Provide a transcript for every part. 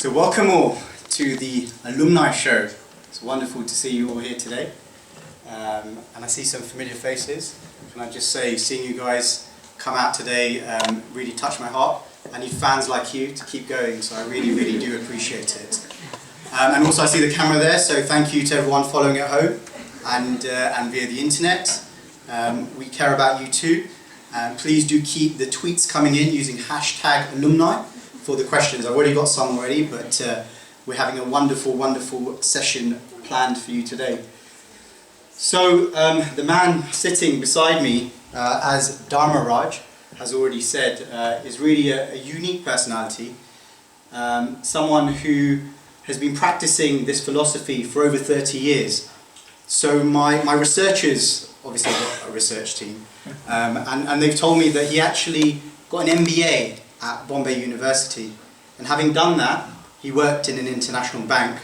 So welcome all to the Alumni show. It's wonderful to see you all here today. And I see some familiar faces. Can I just say, seeing you guys come out today really touched my heart. I need fans like you to keep going, so I really, really do appreciate it. And also I see the camera there, so thank you to everyone following at home and via the internet. We care about you too. Please do keep the tweets coming in using hashtag Alumni for the questions. I've already got some already, but we're having a wonderful, wonderful session planned for you today. So the man sitting beside me, as Dharma Raj has already said, is really a unique personality. Someone who has been practicing this philosophy for over 30 years. So my researchers, obviously I've got a research team, and they've told me that he actually got an MBA at Bombay University, and having done that, he worked in an international bank.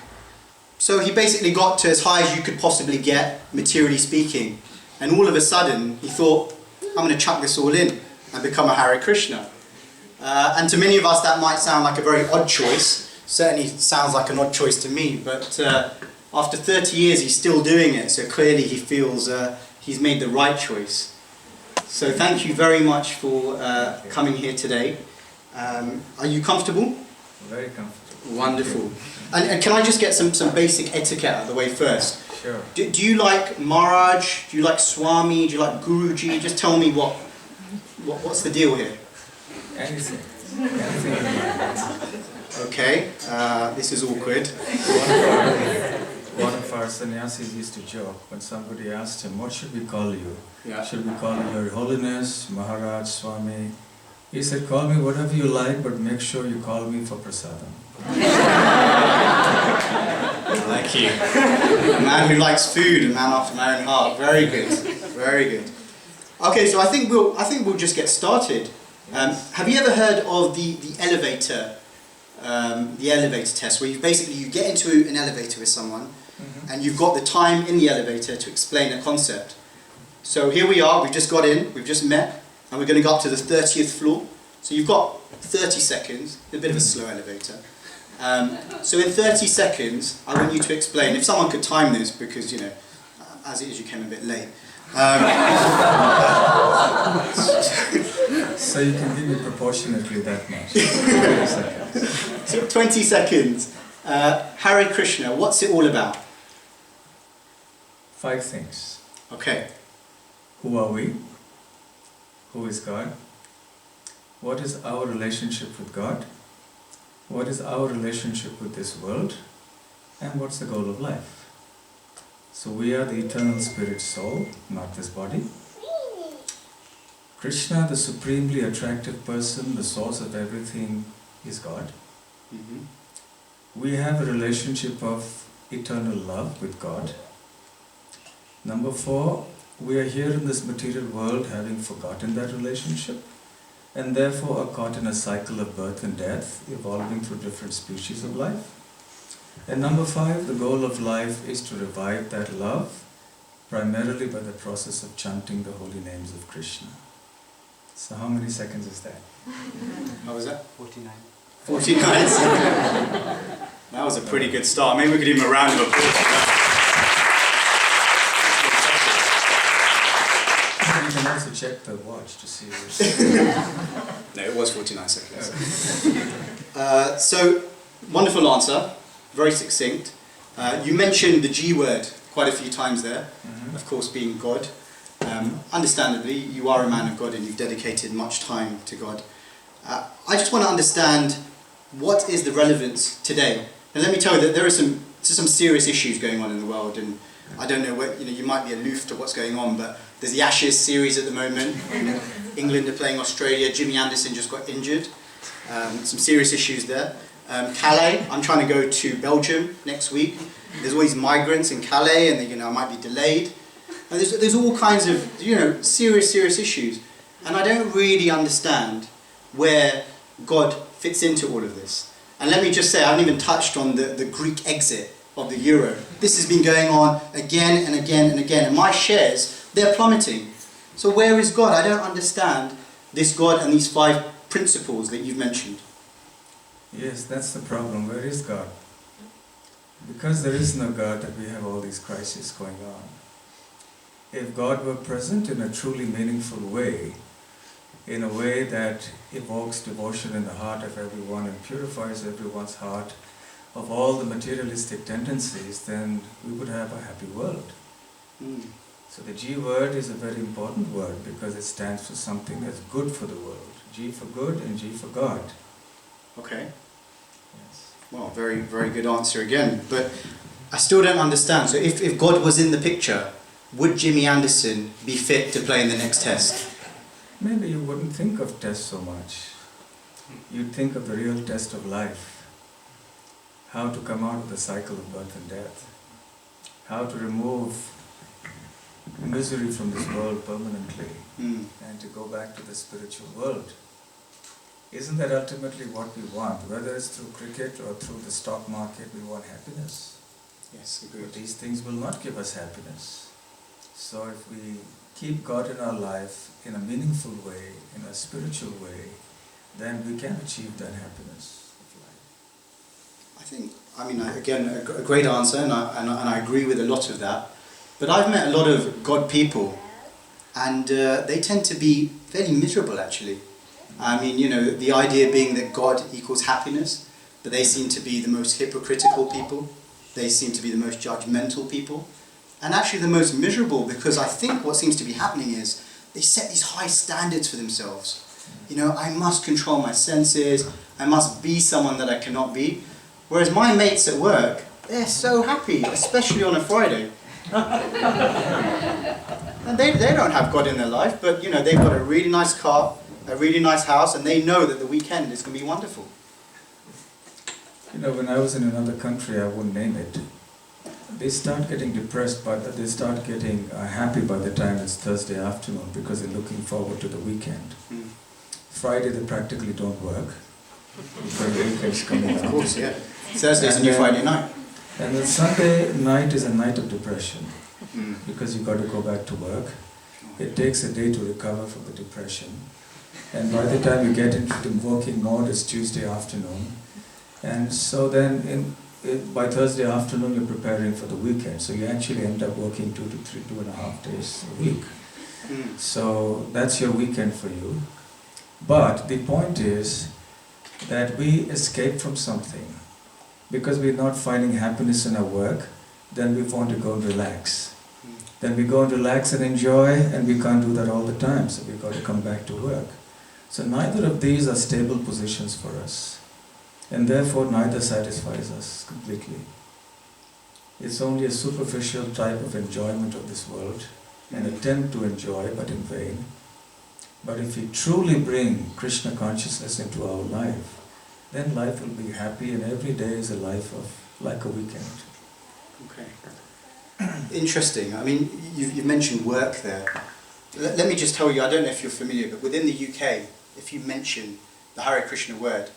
So he basically got to as high as you could possibly get, materially speaking, and all of a sudden he thought, I'm going to chuck this all in and become a Hare Krishna. And to many of us that might sound like a very odd choice. Certainly sounds like an odd choice to me, but after 30 years he's still doing it, so clearly he feels he's made the right choice. So thank you very much for coming here today. Are you comfortable? Very comfortable. Wonderful. And can I just get some basic etiquette out of the way first? Sure. Do you like Maharaj? Do you like Swami? Do you like Guruji? Just tell me what's the deal here? Anything. Okay, this is awkward. One of our sannyasis used to joke when somebody asked him, what should we call you? Yeah. Should we call you Your Holiness, Maharaj, Swami? He said, call me whatever you like, but make sure you call me for prasadam. I like you. A man who likes food, a man after my own heart. Very good, very good. Okay, so I think we'll just get started. Have you ever heard of the elevator test, where you get into an elevator with someone, and you've got the time in the elevator to explain a concept. So here we are, we've just got in, we've just met, and we're going to go up to the 30th floor. So you've got 30 seconds, a bit of a slow elevator. So in 30 seconds, I want you to explain, if someone could time this, because, you know, as it is, you came a bit late. So you can give me proportionately that much. So 20 seconds. Hare Krishna, what's it all about? 5 things. Okay. Who are we? Who is God? What is our relationship with God? What is our relationship with this world? And what's the goal of life? So we are the eternal spirit soul, not this body. Krishna, the supremely attractive person, the source of everything, is God. We have a relationship of eternal love with God. Number 4, we are here in this material world having forgotten that relationship, and therefore are caught in a cycle of birth and death, evolving through different species of life. And number 5, the goal of life is to revive that love, primarily by the process of chanting the holy names of Krishna. So how many seconds is that? How was that? 49. 49 seconds. That was a pretty good start. Maybe we could give him a round of applause. You can also check the watch to see which. No, it was 49 seconds. So, wonderful answer. Very succinct. You mentioned the G word quite a few times there, of course being God. Understandably, you are a man of God and you've dedicated much time to God. I just want to understand, what is the relevance today? And let me tell you that there are some serious issues going on in the world, and I don't know what, you might be aloof to what's going on, but there's the Ashes series at the moment. England are playing Australia. Jimmy Anderson just got injured. Some serious issues there. Calais, I'm trying to go to Belgium next week. There's always migrants in Calais, and I might be delayed. And there's all kinds of serious issues, and I don't really understand where God fits into all of this. And let me just say, I haven't even touched on the Greek exit of the euro. This has been going on again and again and again, and my shares, they're plummeting. So where is God? I don't understand this God and these 5 principles that you've mentioned. Yes, that's the problem. Where is God? Because there is no God that we have all these crises going on. If God were present in a truly meaningful way, in a way that evokes devotion in the heart of everyone and purifies everyone's heart of all the materialistic tendencies, then we would have a happy world. So the G word is a very important word because it stands for something that's good for the world. G for good and G for God. Okay. Yes. Well, very, very good answer again. But I still don't understand. So if God was in the picture, would Jimmy Anderson be fit to play in the next test? Maybe you wouldn't think of test so much. You'd think of the real test of life. How to come out of the cycle of birth and death. How to remove misery from this world permanently and to go back to the spiritual world. Isn't that ultimately what we want? Whether it's through cricket or through the stock market, we want happiness. Yes, agreed. But these things will not give us happiness. So if we keep God in our life in a meaningful way, in a spiritual way, then we can achieve that happiness of life. I think, again, a great answer, and I agree with a lot of that. But I've met a lot of God people, and they tend to be fairly miserable, actually. The idea being that God equals happiness, but they seem to be the most hypocritical people. They seem to be the most judgmental people. And actually the most miserable, because I think what seems to be happening is they set these high standards for themselves. I must control my senses, I must be someone that I cannot be. Whereas my mates at work, they're so happy, especially on a Friday. And they don't have God in their life, but they've got a really nice car, a really nice house, and they know that the weekend is going to be wonderful. When I was in another country, I won't name it, they start getting depressed, they start getting happy by the time it's Thursday afternoon because they're looking forward to the weekend. Friday they practically don't work because the weekend's coming up. Of course, yeah. Thursday's a new Friday night. And then Sunday night is a night of depression because you've got to go back to work. It takes a day to recover from the depression. And by the time you get into the working mode, it's Tuesday afternoon. And so then by Thursday afternoon you're preparing for the weekend. So you actually end up working 2.5 days a week. So that's your weekend for you. But the point is that we escape from something. Because we're not finding happiness in our work, then we want to go and relax. Then we go and relax and enjoy, and we can't do that all the time, so we've got to come back to work. So neither of these are stable positions for us, and therefore neither satisfies us completely. It's only a superficial type of enjoyment of this world, an attempt to enjoy, but in vain. But if we truly bring Krishna consciousness into our life, then life will be happy, and every day is a life of like a weekend. Okay. Interesting. You've mentioned work there. Let me just tell you, I don't know if you're familiar, but within the UK, if you mention the Hare Krishna word,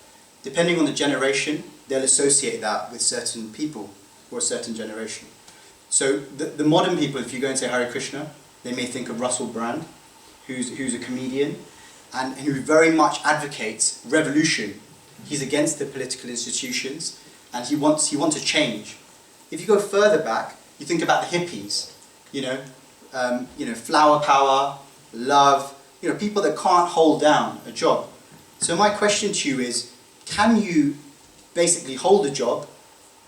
depending on the generation, they'll associate that with certain people or a certain generation. So the modern people, if you go and say Hare Krishna, they may think of Russell Brand, who's a comedian, and who very much advocates revolution. He's against the political institutions, and he wants a change. If you go further back, you think about the hippies, flower power, love, people that can't hold down a job. So my question to you is, can you basically hold a job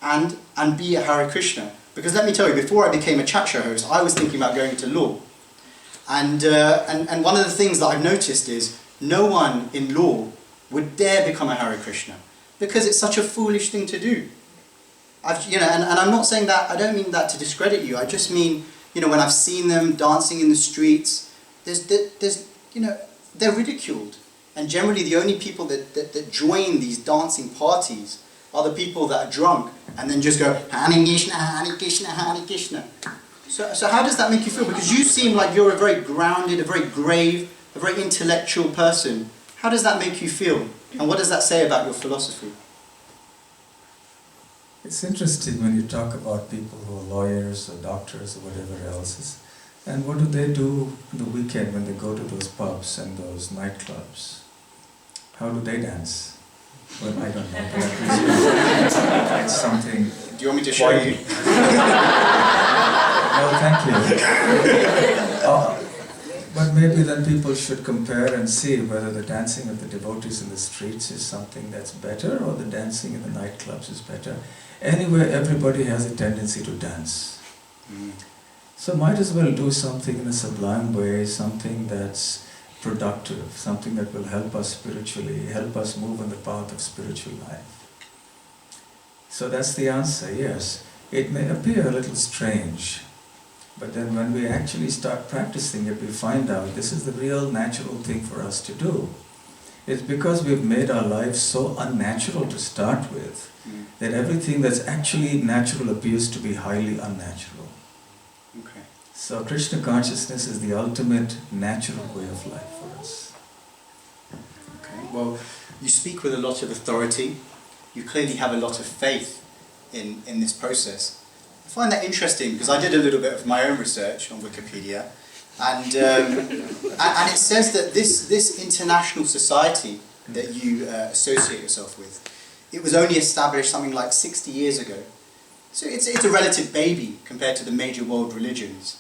and be a Hare Krishna? Because let me tell you, before I became a chat show host, I was thinking about going into law. And one of the things that I've noticed is no one in law would dare become a Hare Krishna because it's such a foolish thing to do. And I'm not saying that, I don't mean that to discredit you. I just mean, when I've seen them dancing in the streets, they're ridiculed. And generally the only people that join these dancing parties are the people that are drunk and then just go, Hare Krishna, Hare Krishna, Hare Krishna. So how does that make you feel? Because you seem like you're a very grounded, a very grave, a very intellectual person. How does that make you feel? And what does that say about your philosophy? It's interesting when you talk about people who are lawyers or doctors or whatever else. And what do they do on the weekend when they go to those pubs and those nightclubs? How do they dance? Well, I don't know, but I presume it's something... Do you want me to show you? No, thank you. But maybe then people should compare and see whether the dancing of the devotees in the streets is something that's better or the dancing in the nightclubs is better. Anyway, everybody has a tendency to dance. So might as well do something in a sublime way, something that's productive, something that will help us spiritually, help us move on the path of spiritual life. So that's the answer, yes. It may appear a little strange, but then when we actually start practicing it, we find out this is the real natural thing for us to do. It's because we've made our lives so unnatural to start with, that everything that's actually natural appears to be highly unnatural. Okay. So Krishna consciousness is the ultimate natural way of life for us. Okay. Well, you speak with a lot of authority. You clearly have a lot of faith in this process. I find that interesting because I did a little bit of my own research on Wikipedia, and it says that this international society that you associate yourself with, it was only established something like 60 years ago. So it's a relative baby compared to the major world religions.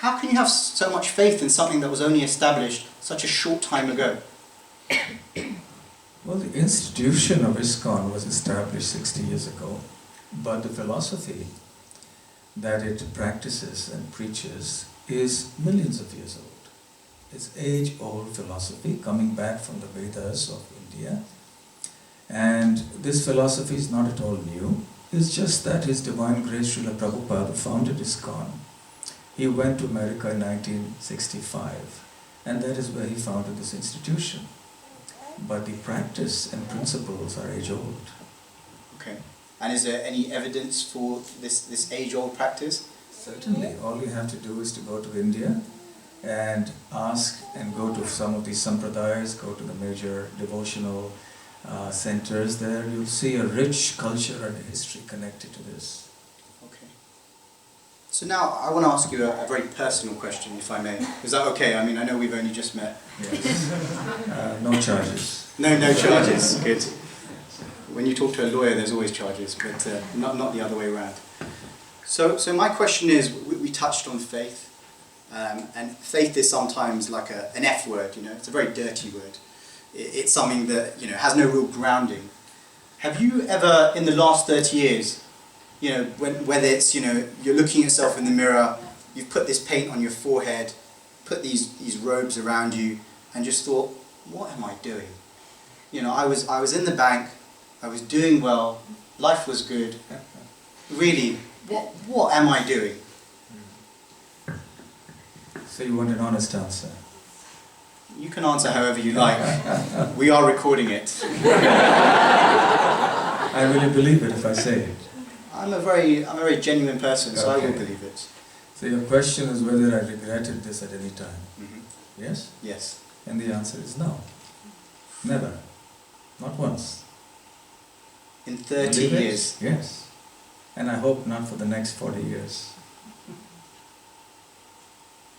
How can you have so much faith in something that was only established such a short time ago? Well, the institution of ISKCON was established 60 years ago, but the philosophy that it practices and preaches is millions of years old. It's age-old philosophy coming back from the Vedas of India. And this philosophy is not at all new. It's just that His Divine Grace Srila Prabhupada, who founded ISKCON, he went to America in 1965, and that is where he founded this institution. But the practice and principles are age-old. Okay. And is there any evidence for this age-old practice? Certainly. All you have to do is to go to India and ask and go to some of these sampradayas, go to the major devotional centers there. You'll see a rich culture and history connected to this. Okay. So now I want to ask you a very personal question, if I may. Is that okay? I mean, I know we've only just met. Yes. No charges. No charges. Good. When you talk to a lawyer, there's always charges, but not the other way around. So my question is, we touched on faith, and faith is sometimes like an F word, you know, it's a very dirty word. It's something that, you know, has no real grounding. Have you ever, in the last 30 years, you know, whether it's, you know, you're looking at yourself in the mirror, you've put this paint on your forehead, put these robes around you, and just thought, what am I doing? You know, I was in the bank, I was doing well, life was good. Really, what am I doing? So you want an honest answer? You can answer however you like. We are recording it. I really believe it if I say it. I'm a very genuine person, so Okay. I will believe it. So your question is whether I regretted this at any time. Mm-hmm. Yes? Yes. And the answer is no. Never. Not once. In 30 Believe it? years. Yes. And I hope not for the next 40 years.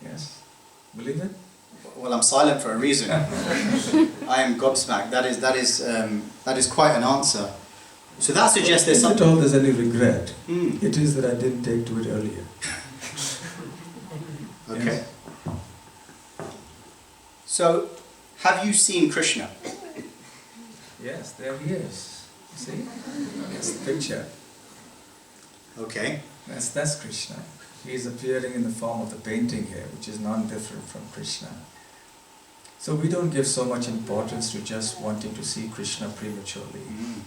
Yes? Believe it? Well, I'm silent for a reason. I am gobsmacked. That is quite an answer. So that suggests there's If something. at all there's any regret, Mm. it is that I didn't take to it earlier. Okay. Yes. So, have you seen Krishna? Yes, there he is. See? That's the picture. Okay. That's Krishna. He is appearing in the form of the painting here, which is non-different from Krishna. So we don't give so much importance to just wanting to see Krishna prematurely. Mm.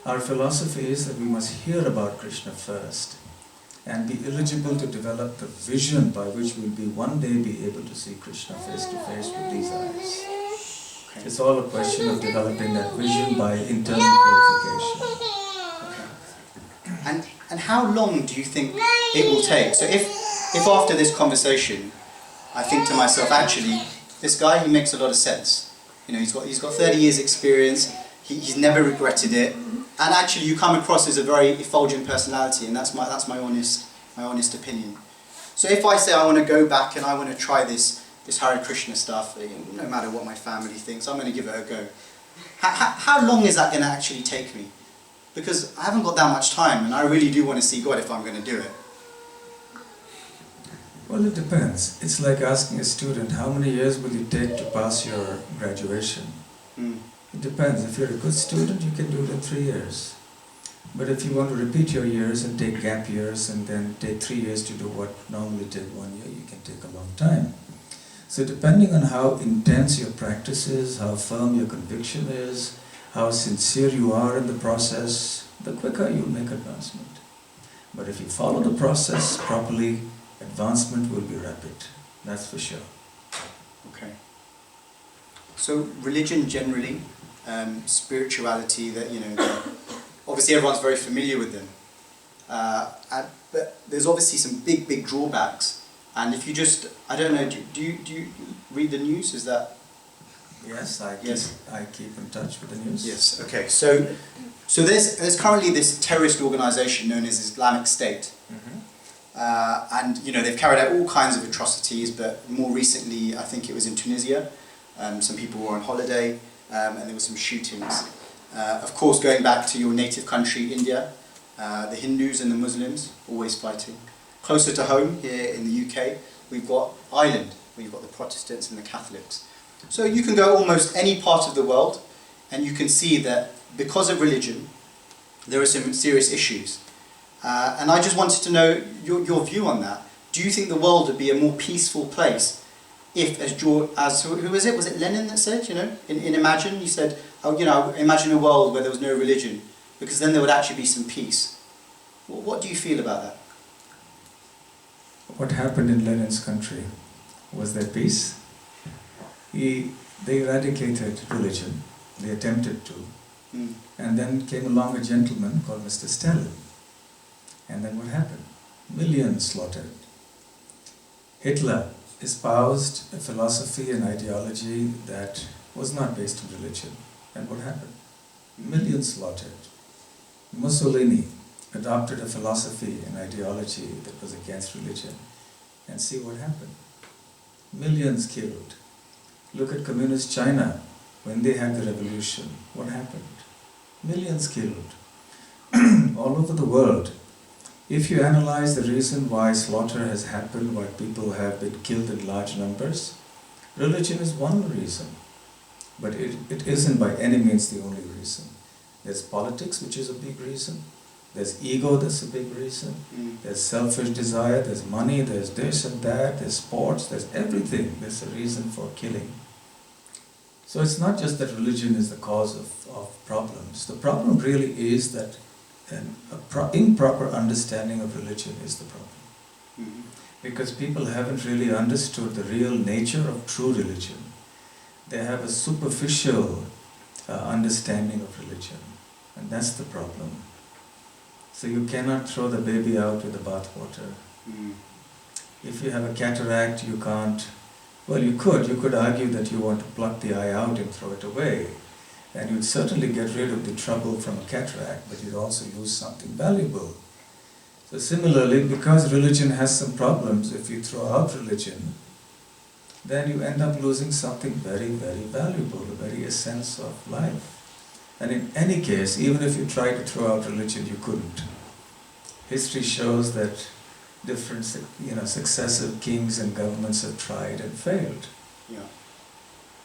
Our philosophy is that we must hear about Krishna first and be eligible to develop the vision by which we'll be one day be able to see Krishna face to face with these eyes. Okay. It's all a question of developing that vision by internal purification. And how long do you think it will take? So if after this conversation, I think to myself, actually, this guy, he makes a lot of sense. You know, he's got 30 years experience, he's never regretted it, and actually you come across as a very effulgent personality, and that's my honest opinion. So if I say I want to go back and I want to try this Hare Krishna stuff, no matter what my family thinks, I'm going to give it a go. How long is that going to actually take me? Because I haven't got that much time, and I really do want to see God if I'm going to do it. Well, it depends. It's like asking a student, how many years will you take to pass your graduation? It depends. If you're a good student, you can do it in 3 years. But if you want to repeat your years and take gap years and then take 3 years to do what normally take 1 year, you can take a long time. So depending on how intense your practice is, how firm your conviction is, how sincere you are in the process, the quicker you'll make advancement. But if you follow the process properly, advancement will be rapid. That's for sure. Okay. So religion generally, spirituality, that obviously everyone's very familiar with them. But there's obviously some big drawbacks. And if you just, I don't know, do you read the news? Is that? Yes, I keep in touch with the news. Yes. Okay. So there's currently this terrorist organization known as Islamic State. And they've carried out all kinds of atrocities, but more recently I think it was in Tunisia. Some people were on holiday, and there were some shootings. Of course, going back to your native country, India, the Hindus and the Muslims always fighting. Closer to home, here in the UK, we've got Ireland, where you've got the Protestants and the Catholics. So you can go almost any part of the world, and you can see that because of religion, there are some serious issues. And I just wanted to know your view on that. Do you think the world would be a more peaceful place if, who was it? Was it Lenin that said, in Imagine, he said, imagine a world where there was no religion, because then there would actually be some peace. What do you feel about that? What happened in Lenin's country? Was there peace? They eradicated religion. They attempted to. And then came along a gentleman called Mr. Stalin. And then what happened? Millions slaughtered. Hitler espoused a philosophy and ideology that was not based on religion. And what happened? Millions slaughtered. Mussolini adopted a philosophy and ideology that was against religion. And see what happened. Millions killed. Look at communist China. When they had the revolution, what happened? Millions killed. All over the world. If you analyze the reason why slaughter has happened, why people have been killed in large numbers, religion is one reason. But it isn't by any means the only reason. There's politics, which is a big reason. There's ego, that's a big reason. There's selfish desire, there's money, there's this and that, there's sports, there's everything. There's a reason for killing. So it's not just that religion is the cause of problems. The problem really is that an improper understanding of religion is the problem. Because people haven't really understood the real nature of true religion. They have a superficial understanding of religion. And that's the problem. So you cannot throw the baby out with the bathwater. If you have a cataract, you can't. Well, you could argue that you want to pluck the eye out and throw it away. And you'd certainly get rid of the trouble from a cataract, but you'd also lose something valuable. So similarly, because religion has some problems, if you throw out religion, then you end up losing something very, very valuable, the very essence of life. And in any case, even if you tried to throw out religion, you couldn't. History shows that different, successive kings and governments have tried and failed. Yeah.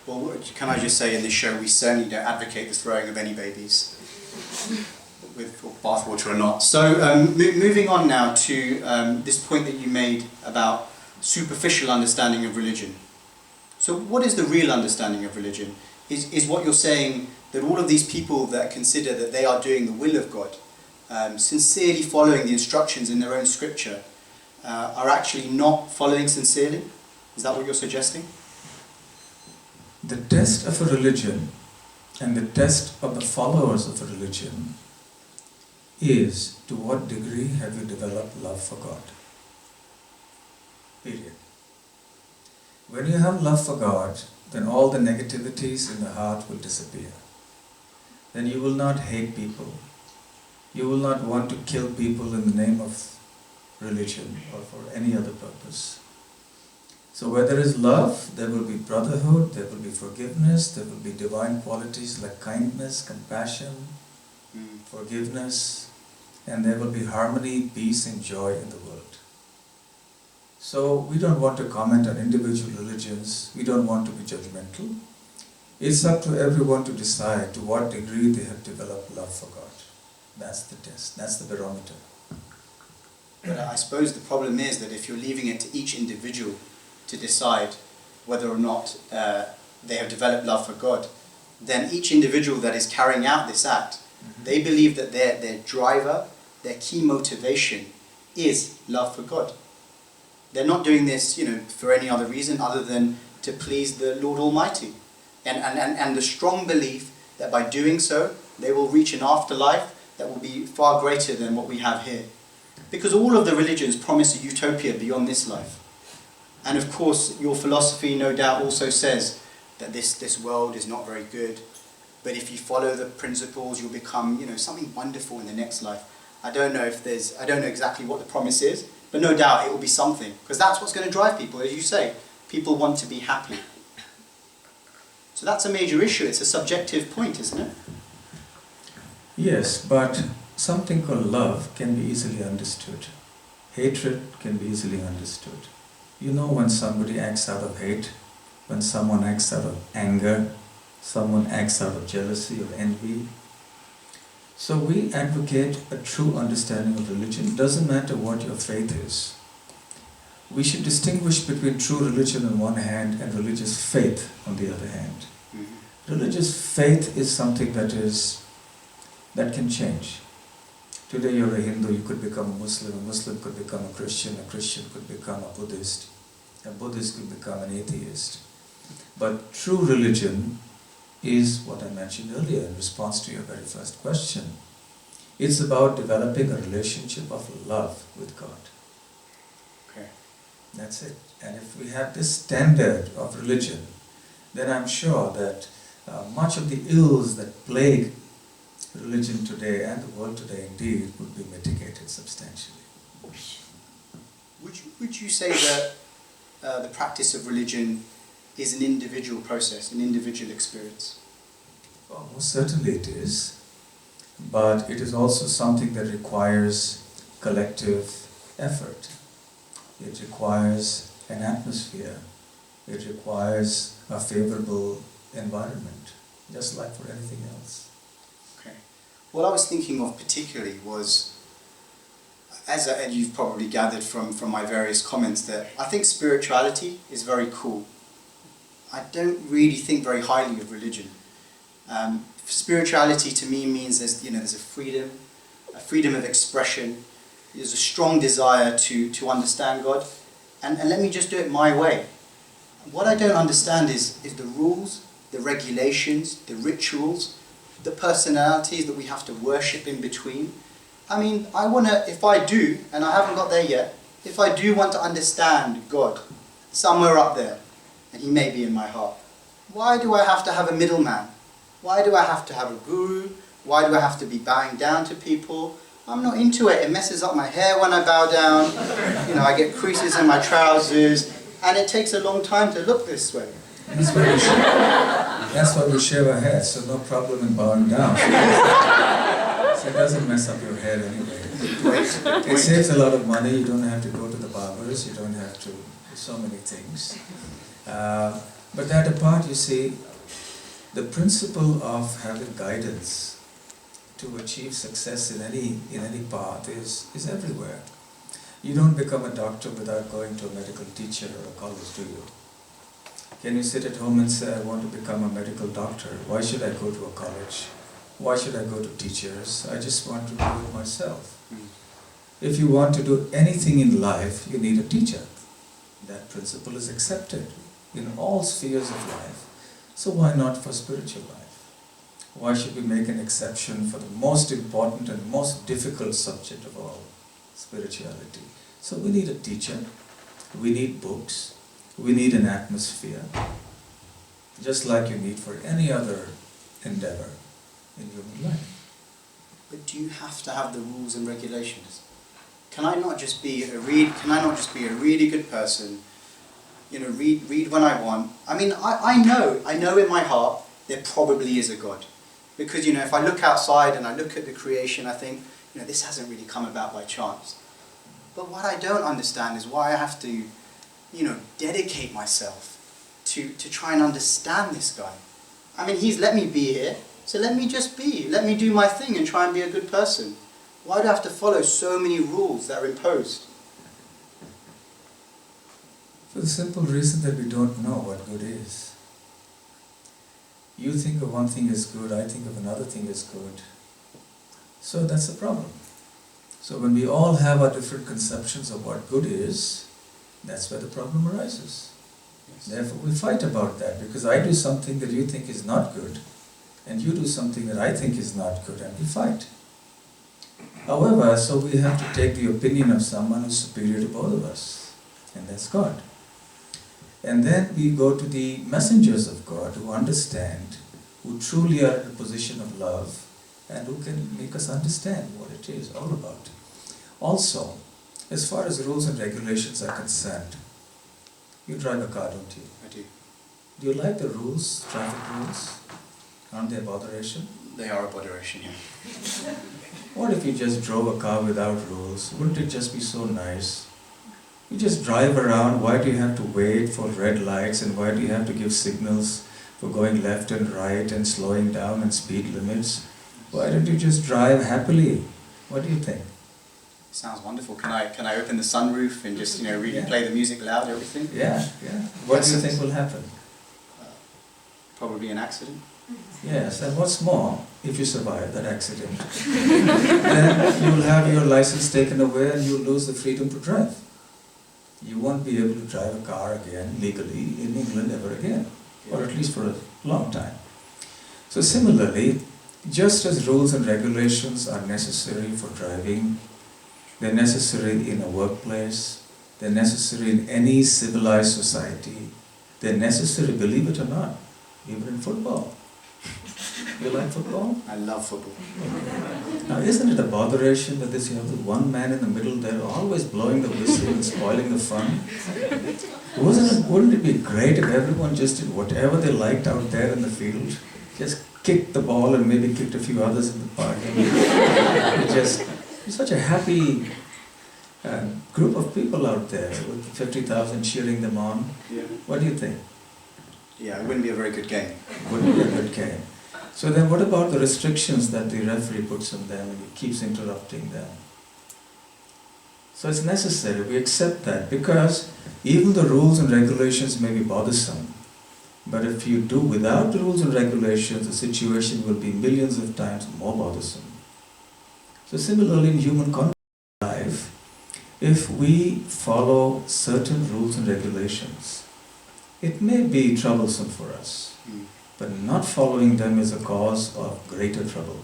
Well, can I just say in this show, we certainly don't advocate the throwing of any babies, with bathwater or not. So moving on now to this point that you made about superficial understanding of religion. So what is the real understanding of religion? Is what you're saying that all of these people that consider that they are doing the will of God, sincerely following the instructions in their own scripture, are actually not following sincerely? Is that what you're suggesting? The test of a religion and the test of the followers of a religion is to what degree have you developed love for God. Period. When you have love for God, then all the negativities in the heart will disappear. Then you will not hate people. You will not want to kill people in the name of religion or for any other purpose. So where there is love, there will be brotherhood, there will be forgiveness, there will be divine qualities like kindness, compassion, forgiveness, and there will be harmony, peace and joy in the world. So we don't want to comment on individual religions, we don't want to be judgmental. It's up to everyone to decide to what degree they have developed love for God. That's the test, that's the barometer. But I suppose the problem is that if you're leaving it to each individual to decide whether or not they have developed love for God, then each individual that is carrying out this act, they believe that their driver, their key motivation is love for God. They're not doing this, for any other reason other than to please the Lord Almighty. And the strong belief that by doing so, they will reach an afterlife that will be far greater than what we have here. Because all of the religions promise a utopia beyond this life. And of course, your philosophy no doubt also says that this world is not very good, but if you follow the principles, you'll become, something wonderful in the next life. I don't know exactly what the promise is, but no doubt it will be something, because that's what's going to drive people, as you say. People want to be happy. So that's a major issue. It's a subjective point, isn't it? Yes, but something called love can be easily understood. Hatred can be easily understood. You know when somebody acts out of hate, when someone acts out of anger, someone acts out of jealousy or envy. So we advocate a true understanding of religion. It doesn't matter what your faith is. We should distinguish between true religion on one hand and religious faith on the other hand. Religious faith is something that can change. Today you're a Hindu, you could become a Muslim could become a Christian could become a Buddhist could become an atheist. But true religion is what I mentioned earlier in response to your very first question. It's about developing a relationship of love with God. Okay. That's it. And if we have this standard of religion, then I'm sure that much of the ills that plague religion today and the world today indeed would be mitigated substantially. Would you say that the practice of religion is an individual process, an individual experience? Well, most certainly it is, but it is also something that requires collective effort. It requires an atmosphere. It requires a favorable environment, just like for anything else. Okay. What I was thinking of particularly was, and you've probably gathered from my various comments, that I think spirituality is very cool. I don't really think very highly of religion. Spirituality to me means there's a freedom of expression. There's a strong desire to understand God, and let me just do it my way. What I don't understand is the rules, the regulations, the rituals, the personalities that we have to worship in between. I mean, if I do, and I haven't got there yet, if I do want to understand God somewhere up there, and He may be in my heart, why do I have to have a middleman? Why do I have to have a guru? Why do I have to be bowing down to people? I'm not into it. It messes up my hair when I bow down. I get creases in my trousers, and it takes a long time to look this way. That's why we shave our heads, so no problem in bowing down. So it doesn't mess up your hair anyway. It saves a lot of money. You don't have to go to the barbers. You don't have to do so many things. But that apart, you see, the principle of having guidance to achieve success in any path is everywhere. You don't become a doctor without going to a medical teacher or a college, do you? Can you sit at home and say, I want to become a medical doctor? Why should I go to a college? Why should I go to teachers? I just want to do it myself. If you want to do anything in life, you need a teacher. That principle is accepted in all spheres of life. So why not for spiritual life? Why should we make an exception for the most important and most difficult subject of all, spirituality? So we need a teacher, we need books, we need an atmosphere, just like you need for any other endeavor in human life. But do you have to have the rules and regulations? Can I not just be a really good person read when I want. I mean, I know in my heart there probably is a God. Because, if I look outside and I look at the creation, I think, this hasn't really come about by chance. But what I don't understand is why I have to, dedicate myself to try and understand this guy. I mean, he's let me be here, so let me just be. Let me do my thing and try and be a good person. Why do I have to follow so many rules that are imposed? For the simple reason that we don't know what good is. You think of one thing as good, I think of another thing as good. So that's the problem. So when we all have our different conceptions of what good is, that's where the problem arises. Yes. Therefore we fight about that, because I do something that you think is not good, and you do something that I think is not good, and we fight. However, so we have to take the opinion of someone who's superior to both of us, and that's God. And then we go to the messengers of God who understand, who truly are in a position of love, and who can make us understand what it is all about. Also, as far as rules and regulations are concerned, you drive a car, don't you? I do. Do you like the rules, traffic rules? Aren't they a botheration? They are a botheration, yeah. What if you just drove a car without rules? Wouldn't it just be so nice? You just drive around. Why do you have to wait for red lights, and why do you have to give signals for going left and right and slowing down and speed limits? Why don't you just drive happily? What do you think? Sounds wonderful. Can I open the sunroof and just really play the music loud, everything? Yeah. What do you think will happen? Probably an accident. Yes, and what's more, if you survive that accident, then you'll have your license taken away and you'll lose the freedom to drive. You won't be able to drive a car again legally in England ever again, or at least for a long time. So similarly, just as rules and regulations are necessary for driving, they're necessary in a workplace, they're necessary in any civilized society, they're necessary, believe it or not, even in football. You like football? I love football. Now, isn't it a botheration that you have the one man in the middle there always blowing the whistle and spoiling the fun? Wouldn't it be great if everyone just did whatever they liked out there in the field? Just kicked the ball and maybe kicked a few others in the park. It's such a happy group of people out there with 50,000 cheering them on. Yeah. What do you think? Yeah, it wouldn't be a very good game. Wouldn't be a good game. So then what about the restrictions that the referee puts on them and he keeps interrupting them? So it's necessary, we accept that, because even the rules and regulations may be bothersome, but if you do without the rules and regulations, the situation will be millions of times more bothersome. So similarly in human life, if we follow certain rules and regulations, it may be troublesome for us, but not following them is a cause of greater trouble.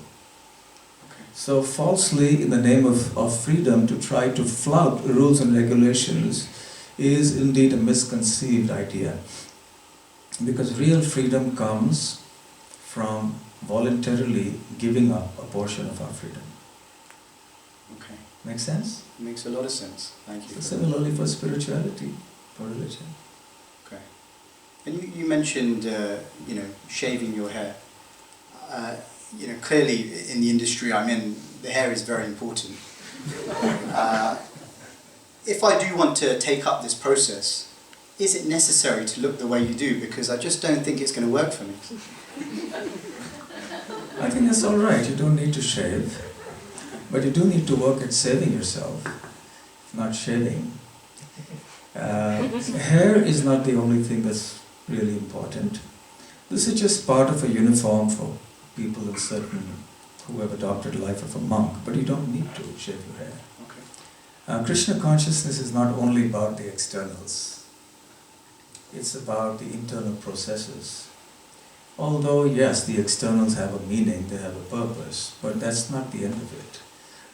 Okay. So falsely, in the name of freedom, to try to flout rules and regulations is indeed a misconceived idea. Because real freedom comes from voluntarily giving up a portion of our freedom. Okay. Make sense? Makes a lot of sense. Thank you. Similarly for spirituality, for religion. Okay. And you mentioned, shaving your hair. Clearly in the industry I'm in, the hair is very important. If I do want to take up this process, is it necessary to look the way you do? Because I just don't think it's going to work for me. I think that's all right. You don't need to shave. But you do need to work at saving yourself, not shaving. Hair is not the only thing that's really important. This is just part of a uniform for people who have adopted the life of a monk, but you don't need to shave your hair. Okay. Krishna Consciousness is not only about the externals. It's about the internal processes. Although, yes, the externals have a meaning, they have a purpose, but that's not the end of it.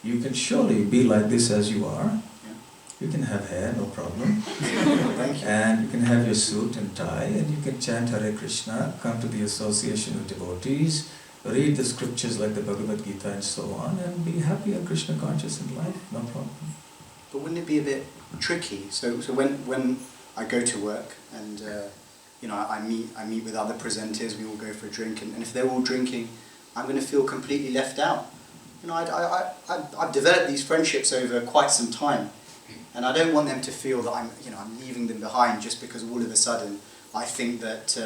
You can surely be like this as you are. Yeah. You can have hair, no problem. Thank you. And you can have your suit and tie, and you can chant Hare Krishna, come to the association of devotees, read the scriptures like the Bhagavad Gita and so on, and be happy and Krishna conscious in life, no problem. But wouldn't it be a bit tricky? So when I go to work and I meet with other presenters. We all go for a drink, and if they're all drinking, I'm going to feel completely left out. I've developed these friendships over quite some time, and I don't want them to feel that I'm leaving them behind just because all of a sudden I think that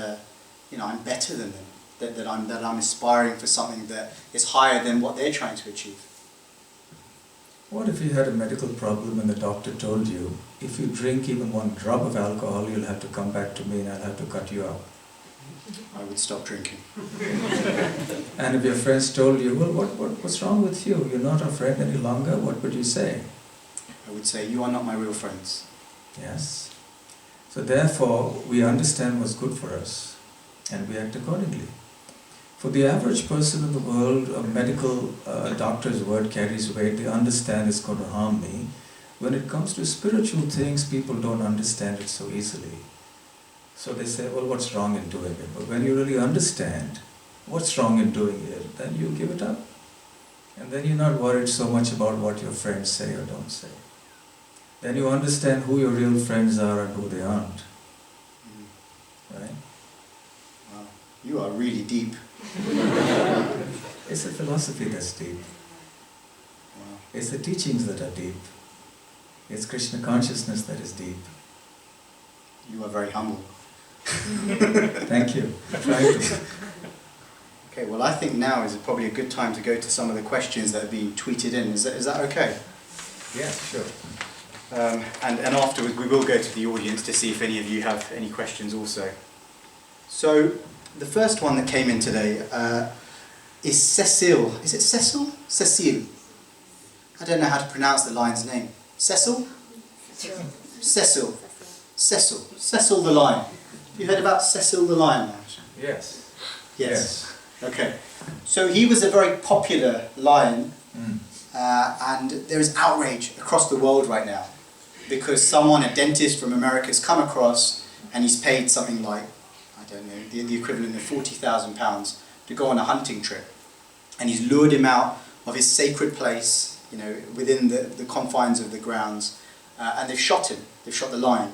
I'm better than them, that I'm aspiring for something that is higher than what they're trying to achieve. What if you had a medical problem and the doctor told you, if you drink even one drop of alcohol, you'll have to come back to me and I'll have to cut you out? I would stop drinking. And if your friends told you, well, what's wrong with you? You're not our friend any longer, what would you say? I would say, you are not my real friends. Yes. So therefore, we understand what's good for us and we act accordingly. For the average person in the world, a medical doctor's word carries weight. They understand it's going to harm me. When it comes to spiritual things, people don't understand it so easily. So they say, well, what's wrong in doing it? But when you really understand what's wrong in doing it, then you give it up. And then you're not worried so much about what your friends say or don't say. Then you understand who your real friends are and who they aren't. Right? Wow. You are really deep. It's a philosophy that's deep. Wow. It's the teachings that are deep. It's Krishna Consciousness that is deep. You are very humble. Thank you. I try to. Okay, well I think now is probably a good time to go to some of the questions that are being tweeted in. Is that okay? Yeah, sure. And afterwards we will go to the audience to see if any of you have any questions also. So the first one that came in today is Cecile. Is it Cecil? Cecile. I don't know how to pronounce the lion's name. Cecil? Cecil. Cecil. Cecil the lion. Have you heard about Cecil the lion? Yes. Yes. Okay. So he was a very popular lion, and there is outrage across the world right now because someone, a dentist from America, has come across and he's paid something like, I don't know, the equivalent of £40,000 to go on a hunting trip. And he's lured him out of his sacred place, within the confines of the grounds, and they've shot him. They've shot the lion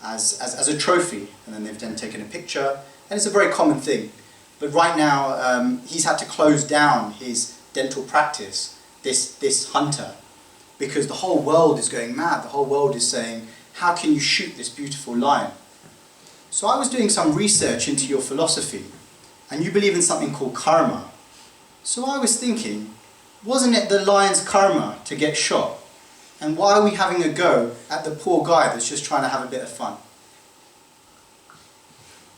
as a trophy, and then they've then taken a picture, and it's a very common thing. But right now, he's had to close down his dental practice, this hunter, because the whole world is going mad. The whole world is saying, how can you shoot this beautiful lion? So I was doing some research into your philosophy, and you believe in something called karma. So I was thinking, wasn't it the lion's karma to get shot? And why are we having a go at the poor guy that's just trying to have a bit of fun?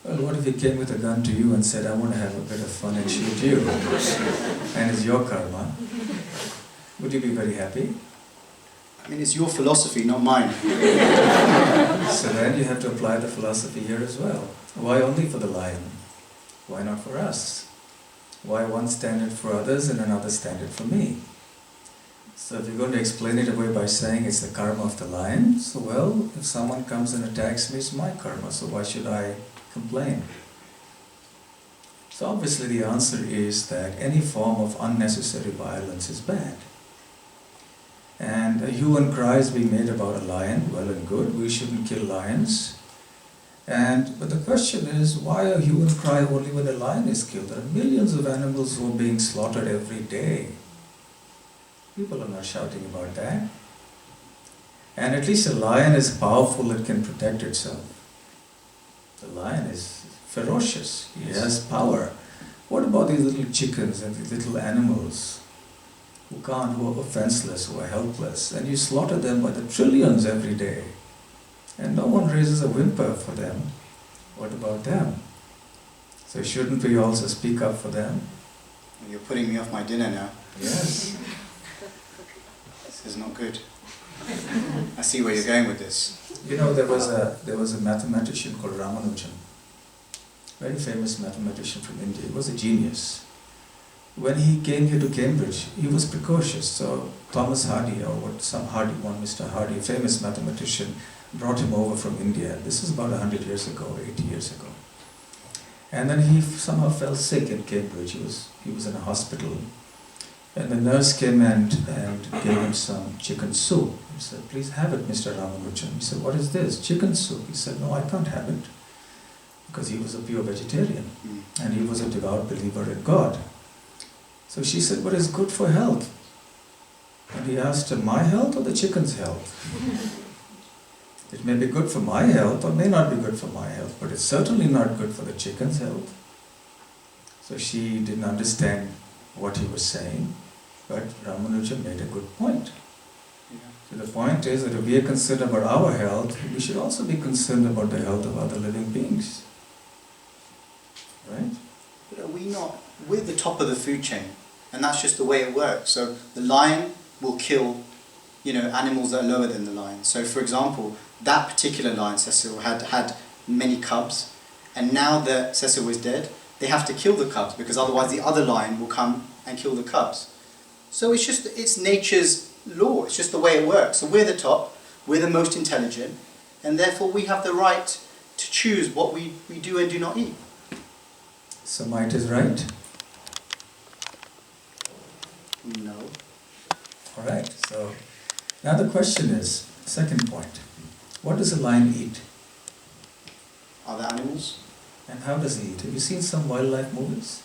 Well, what if he came with a gun to you and said, I want to have a bit of fun and shoot you? And it's your karma. Would you be very happy? I mean, it's your philosophy, not mine. So then you have to apply the philosophy here as well. Why only for the lion? Why not for us? Why one standard for others and another standard for me? So if you're going to explain it away by saying it's the karma of the lion, so well, if someone comes and attacks me, it's my karma, so why should I complain? So obviously the answer is that any form of unnecessary violence is bad. And a hue and cry is being made about a lion, well and good, we shouldn't kill lions. But the question is, why a hue and cry only when a lion is killed? There are millions of animals who are being slaughtered every day. People are not shouting about that. And at least a lion is powerful, it can protect itself. The lion is ferocious, he has power. What about these little chickens and these little animals who are offenseless, who are helpless, and you slaughter them by the trillions every day, and no one raises a whimper for them? What about them? So shouldn't we also speak up for them? You're putting me off my dinner now. Yes. This is not good. I see where you're going with this. You know, there was a mathematician called Ramanujan, very famous mathematician from India. He was a genius. When he came here to Cambridge, he was precocious. So Thomas Hardy, Mr. Hardy, a famous mathematician, brought him over from India. This is about 100 years ago, 80 years ago. And then he somehow fell sick in Cambridge. He was in a hospital. And the nurse came and gave him some chicken soup. He said, "Please have it, Mr. Ramanujan." He said, "What is this? Chicken soup?" He said, "No, I can't have it." Because he was a pure vegetarian and he was a devout believer in God. So she said, "But it's good for health." And he asked her, "My health or the chicken's health?" It may be good for my health or may not be good for my health, but it's certainly not good for the chicken's health. So she didn't understand what he was saying, but Ramanuja made a good point. So the point is that if we are concerned about our health, we should also be concerned about the health of other living beings. Right? But are we not, we're the top of the food chain, and that's just the way it works. So the lion will kill, animals that are lower than the lion. So for example, that particular lion, Cecil, had many cubs, and now that Cecil is dead, they have to kill the cubs because otherwise the other lion will come and kill the cubs. So it's nature's law, it's just the way it works. So we're the top, we're the most intelligent, and therefore we have the right to choose what we do and do not eat. So might is right? No. Alright, so now the question is, second point, what does a lion eat? Other animals? And how does he eat? Have you seen some wildlife movies?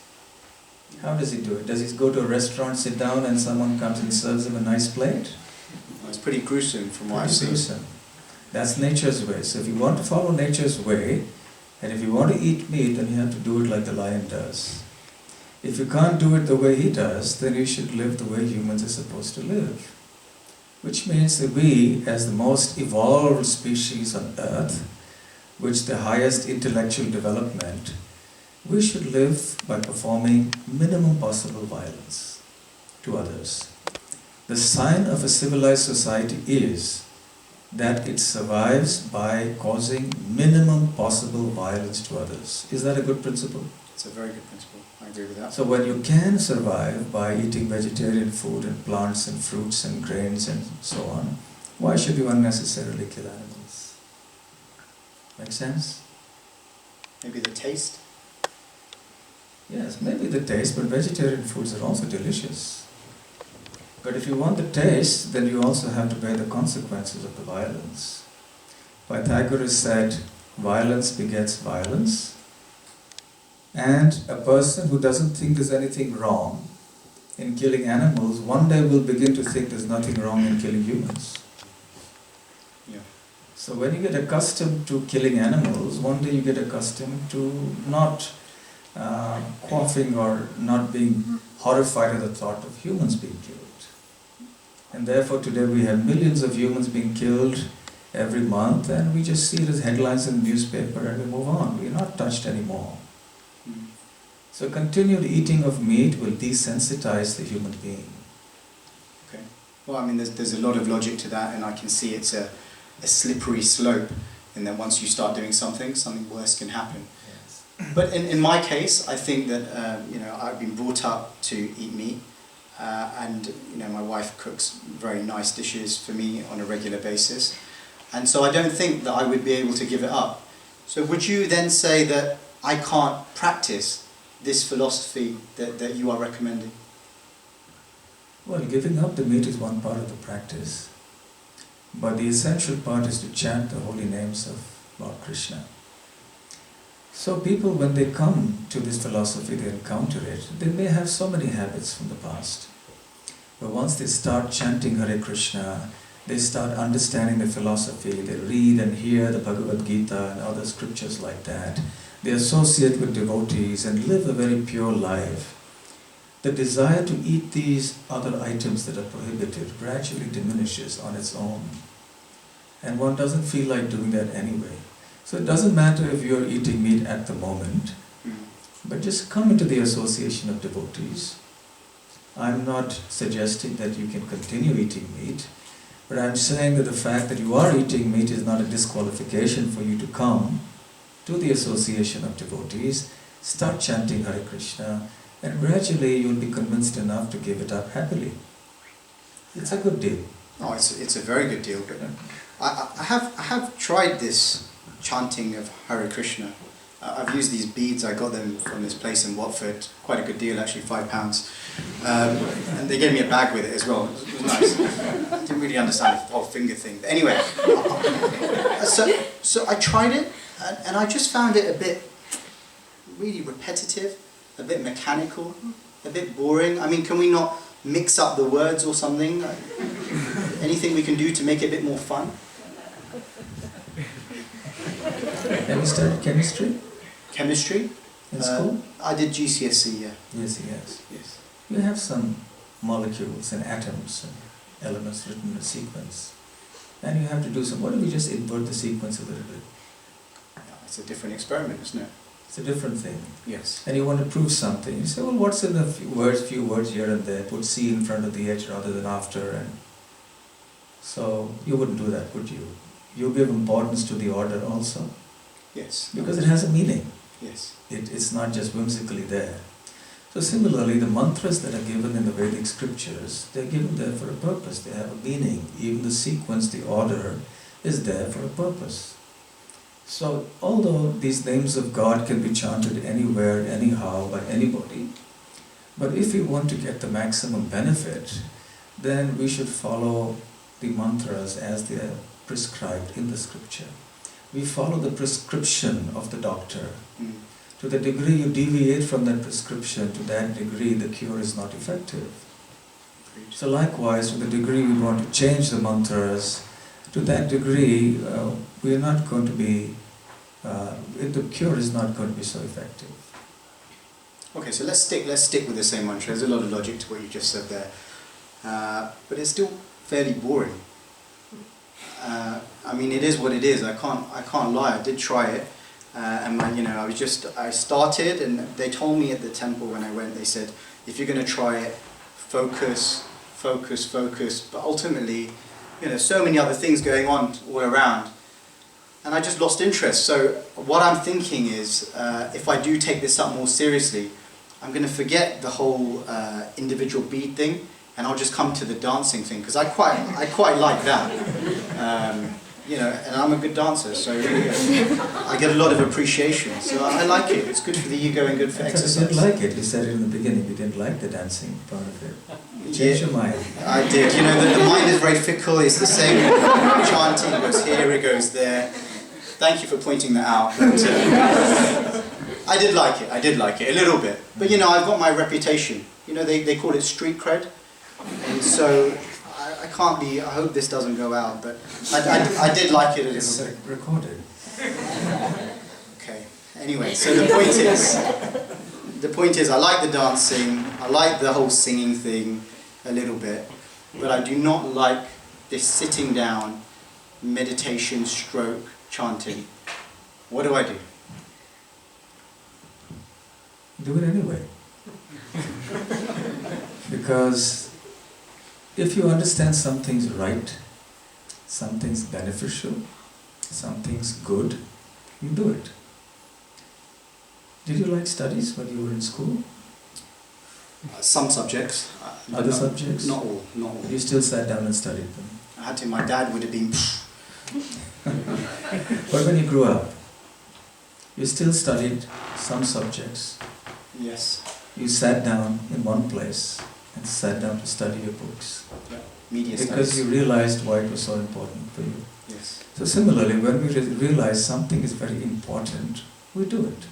How does he do it? Does he go to a restaurant, sit down, and someone comes and serves him a nice plate? It's pretty gruesome from what I've seen. Gruesome. That's nature's way. So if you want to follow nature's way, and if you want to eat meat, then you have to do it like the lion does. If you can't do it the way he does, then you should live the way humans are supposed to live. Which means that we, as the most evolved species on earth, which the highest intellectual development, we should live by performing minimum possible violence to others. The sign of a civilized society is that it survives by causing minimum possible violence to others. Is that a good principle? It's a very good principle. I agree with that. So when you can survive by eating vegetarian food and plants and fruits and grains and so on, why should you unnecessarily kill animals? Make sense? Maybe the taste? Yes, maybe the taste, but vegetarian foods are also delicious. But if you want the taste, then you also have to bear the consequences of the violence. Pythagoras said, violence begets violence, and a person who doesn't think there's anything wrong in killing animals, one day will begin to think there's nothing wrong in killing humans. Yeah. So when you get accustomed to killing animals, one day you get accustomed to not quaffing or not being horrified at the thought of humans being killed. And therefore today we have millions of humans being killed every month, and we just see it as headlines in the newspaper and we move on. We're not touched anymore. So continued eating of meat will desensitize the human being. Okay. Well, I mean, there's a lot of logic to that, and I can see it's a slippery slope, and then once you start doing something worse can happen. Yes. But in my case, I think that I've been brought up to eat meat, and my wife cooks very nice dishes for me on a regular basis, and so I don't think that I would be able to give it up. So would you then say that I can't practice this philosophy that you are recommending? Well, giving up the meat is one part of the practice, but the essential part is to chant the holy names of Lord Krishna. So people, when they come to this philosophy, they encounter it, they may have so many habits from the past. But once they start chanting Hare Krishna, they start understanding the philosophy, they read and hear the Bhagavad Gita and other scriptures like that, they associate with devotees and live a very pure life. The desire to eat these other items that are prohibited gradually diminishes on its own. And one doesn't feel like doing that anyway. So it doesn't matter if you're eating meat at the moment, but just come into the association of devotees. I'm not suggesting that you can continue eating meat, but I'm saying that the fact that you are eating meat is not a disqualification for you to come to the association of devotees, start chanting Hare Krishna, and gradually you'll be convinced enough to give it up happily. It's a good deal. Oh, it's a very good deal. But I have tried this chanting of Hare Krishna I've used these beads. I got them from this place in Watford. Quite a good deal, actually, £5. And they gave me a bag with it as well. It was nice. I didn't really understand the whole finger thing. But anyway, so I tried it, and I just found it a bit really repetitive, a bit mechanical, a bit boring. I mean, can we not mix up the words or something? Anything we can do to make it a bit more fun? Have you studied chemistry? Chemistry? In school? I did GCSE, yeah. Yes. Yes. You have some molecules and atoms and elements written in a sequence. And you have to do some, what if we just invert the sequence a little bit? Yeah, it's a different experiment, isn't it? It's a different thing. Yes. And you want to prove something. You say, well, what's in a few words here and there? Put C in front of the H rather than after. And so you wouldn't do that, would you? You give importance to the order also. Yes. Because it has a meaning. Yes. It's not just whimsically there. So similarly, the mantras that are given in the Vedic scriptures, they're given there for a purpose. They have a meaning. Even the sequence, the order, is there for a purpose. So although these names of God can be chanted anywhere, anyhow, by anybody, but if we want to get the maximum benefit, then we should follow the mantras as they are prescribed in the scripture. We follow the prescription of the doctor. To the degree you deviate from that prescription, to that degree the cure is not effective. So likewise, to the degree we want to change the mantras, to that degree we are not going to be, the cure is not going to be so effective. Okay, so let's stick with the same mantra. There's a lot of logic to what you just said there, but it's still fairly boring. I mean, it is what it is. I can't lie. I did try it, and I started, and they told me at the temple when I went. They said, if you're going to try it, focus. But ultimately, so many other things going on all around, and I just lost interest. So what I'm thinking is, if I do take this up more seriously, I'm going to forget the whole individual bead thing, and I'll just come to the dancing thing, because I quite like that. And I'm a good dancer, so I get a lot of appreciation. So I like it. It's good for the ego and good for exercise. You didn't like it. You said it in the beginning. You didn't like the dancing part of it. You changed your mind. I did. The mind is very fickle. It's the same chanting. It goes here, it goes there. Thank you for pointing that out. But, I did like it a little bit. But I've got my reputation. They call it street cred. And so I can't be, I hope this doesn't go out, but I did like it a little bit. It's recorded. Okay, anyway, so the point is I like the dancing, I like the whole singing thing a little bit, but I do not like this sitting down, meditation, stroke, chanting. What do I do? Do it anyway. Because if you understand something's right, something's beneficial, something's good, you do it. Did you like studies when you were in school? Some subjects. Other subjects? Not all. You still sat down and studied them? I had to. My dad would have been... But when you grew up, you still studied some subjects. Yes. You sat down in one place and sat down to study your books. Yeah. Media because studies. You realized why it was so important for you. Yes. So similarly, when we realize something is very important, we do it.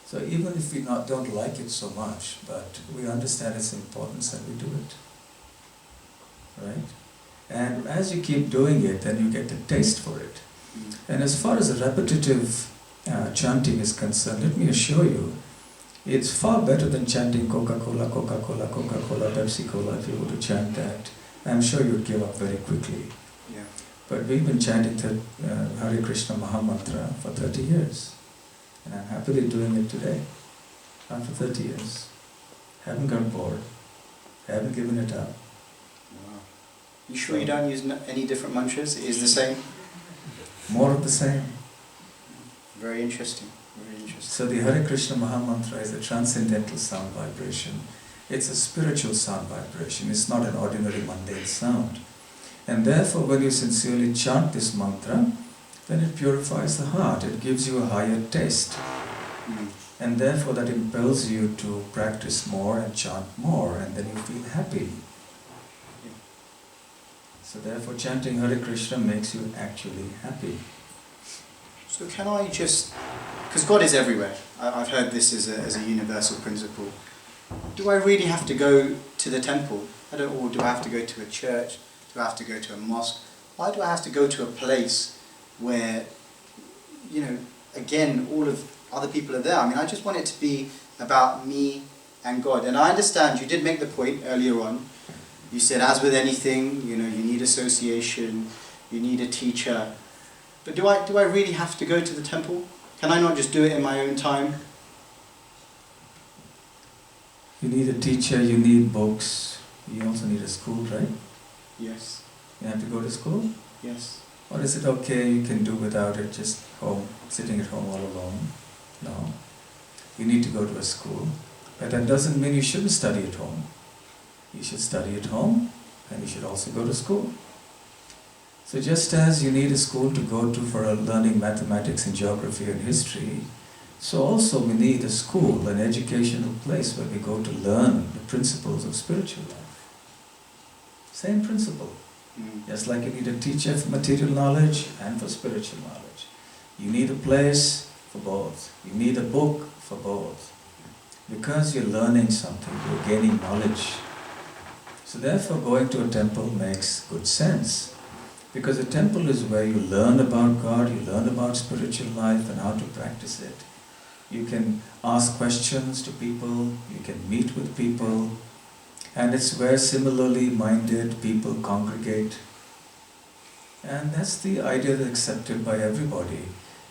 So even if we don't like it so much, but we understand its importance and we do it. Right? And as you keep doing it, then you get the taste for it. And as far as the repetitive chanting is concerned, let me assure you, it's far better than chanting Coca-Cola, Coca-Cola, Coca-Cola, Pepsi-Cola. If you were to chant that, I'm sure you'd give up very quickly. Yeah. But we've been chanting Hare Krishna Mahamantra for 30 years. And I'm happily doing it today, after 30 years. Haven't got bored, haven't given it up. Wow. You sure you don't use any different mantras? It is the same? More of the same. Very interesting. Very interesting. So the Hare Krishna Mahamantra is a transcendental sound vibration. It's a spiritual sound vibration. It's not an ordinary mundane sound. And therefore, when you sincerely chant this mantra, then it purifies the heart. It gives you a higher taste. And therefore that impels you to practice more and chant more, and then you feel happy. So therefore chanting Hare Krishna makes you actually happy. So can I just, because God is everywhere, I've heard this as a universal principle. Do I really have to go to the temple? Or do I have to go to a church? Do I have to go to a mosque? Why do I have to go to a place where, again, all of other people are there? I mean, I just want it to be about me and God. And I understand you did make the point earlier on. You said, as with anything, you need association, you need a teacher. But do I really have to go to the temple? Can I not just do it in my own time? You need a teacher, you need books, you also need a school, right? Yes. You have to go to school? Yes. Or is it okay, you can do without it, just home, sitting at home all alone? No. You need to go to a school. But that doesn't mean you shouldn't study at home. You should study at home, and you should also go to school. So just as you need a school to go to for learning mathematics and geography and history, so also we need a school, an educational place where we go to learn the principles of spiritual life. Same principle. Just like you need a teacher for material knowledge and for spiritual knowledge. You need a place for both. You need a book for both. Because you're learning something, you're gaining knowledge. So therefore going to a temple makes good sense. Because a temple is where you learn about God, you learn about spiritual life and how to practice it. You can ask questions to people, you can meet with people, and it's where similarly minded people congregate. And that's the idea that's accepted by everybody.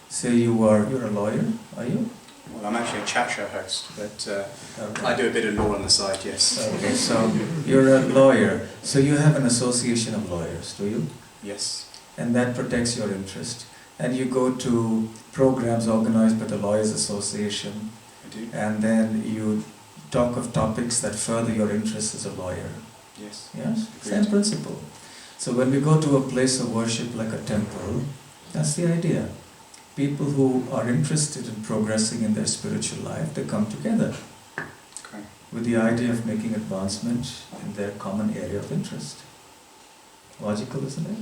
Say you're a lawyer, are you? Well, I'm actually a chat show host, but Okay. I do a bit of law on the side, yes. Okay, so you're a lawyer. So you have an association of lawyers, do you? Yes. And that protects your interest. And you go to programs organized by the Lawyers Association, I do. and then you talk of topics that further your interest as a lawyer. Yes. Yes? Agreed. Same principle. So when we go to a place of worship like a temple, that's the idea. People who are interested in progressing in their spiritual life, they come together Okay. with the idea of making advancement in their common area of interest. Logical, isn't it?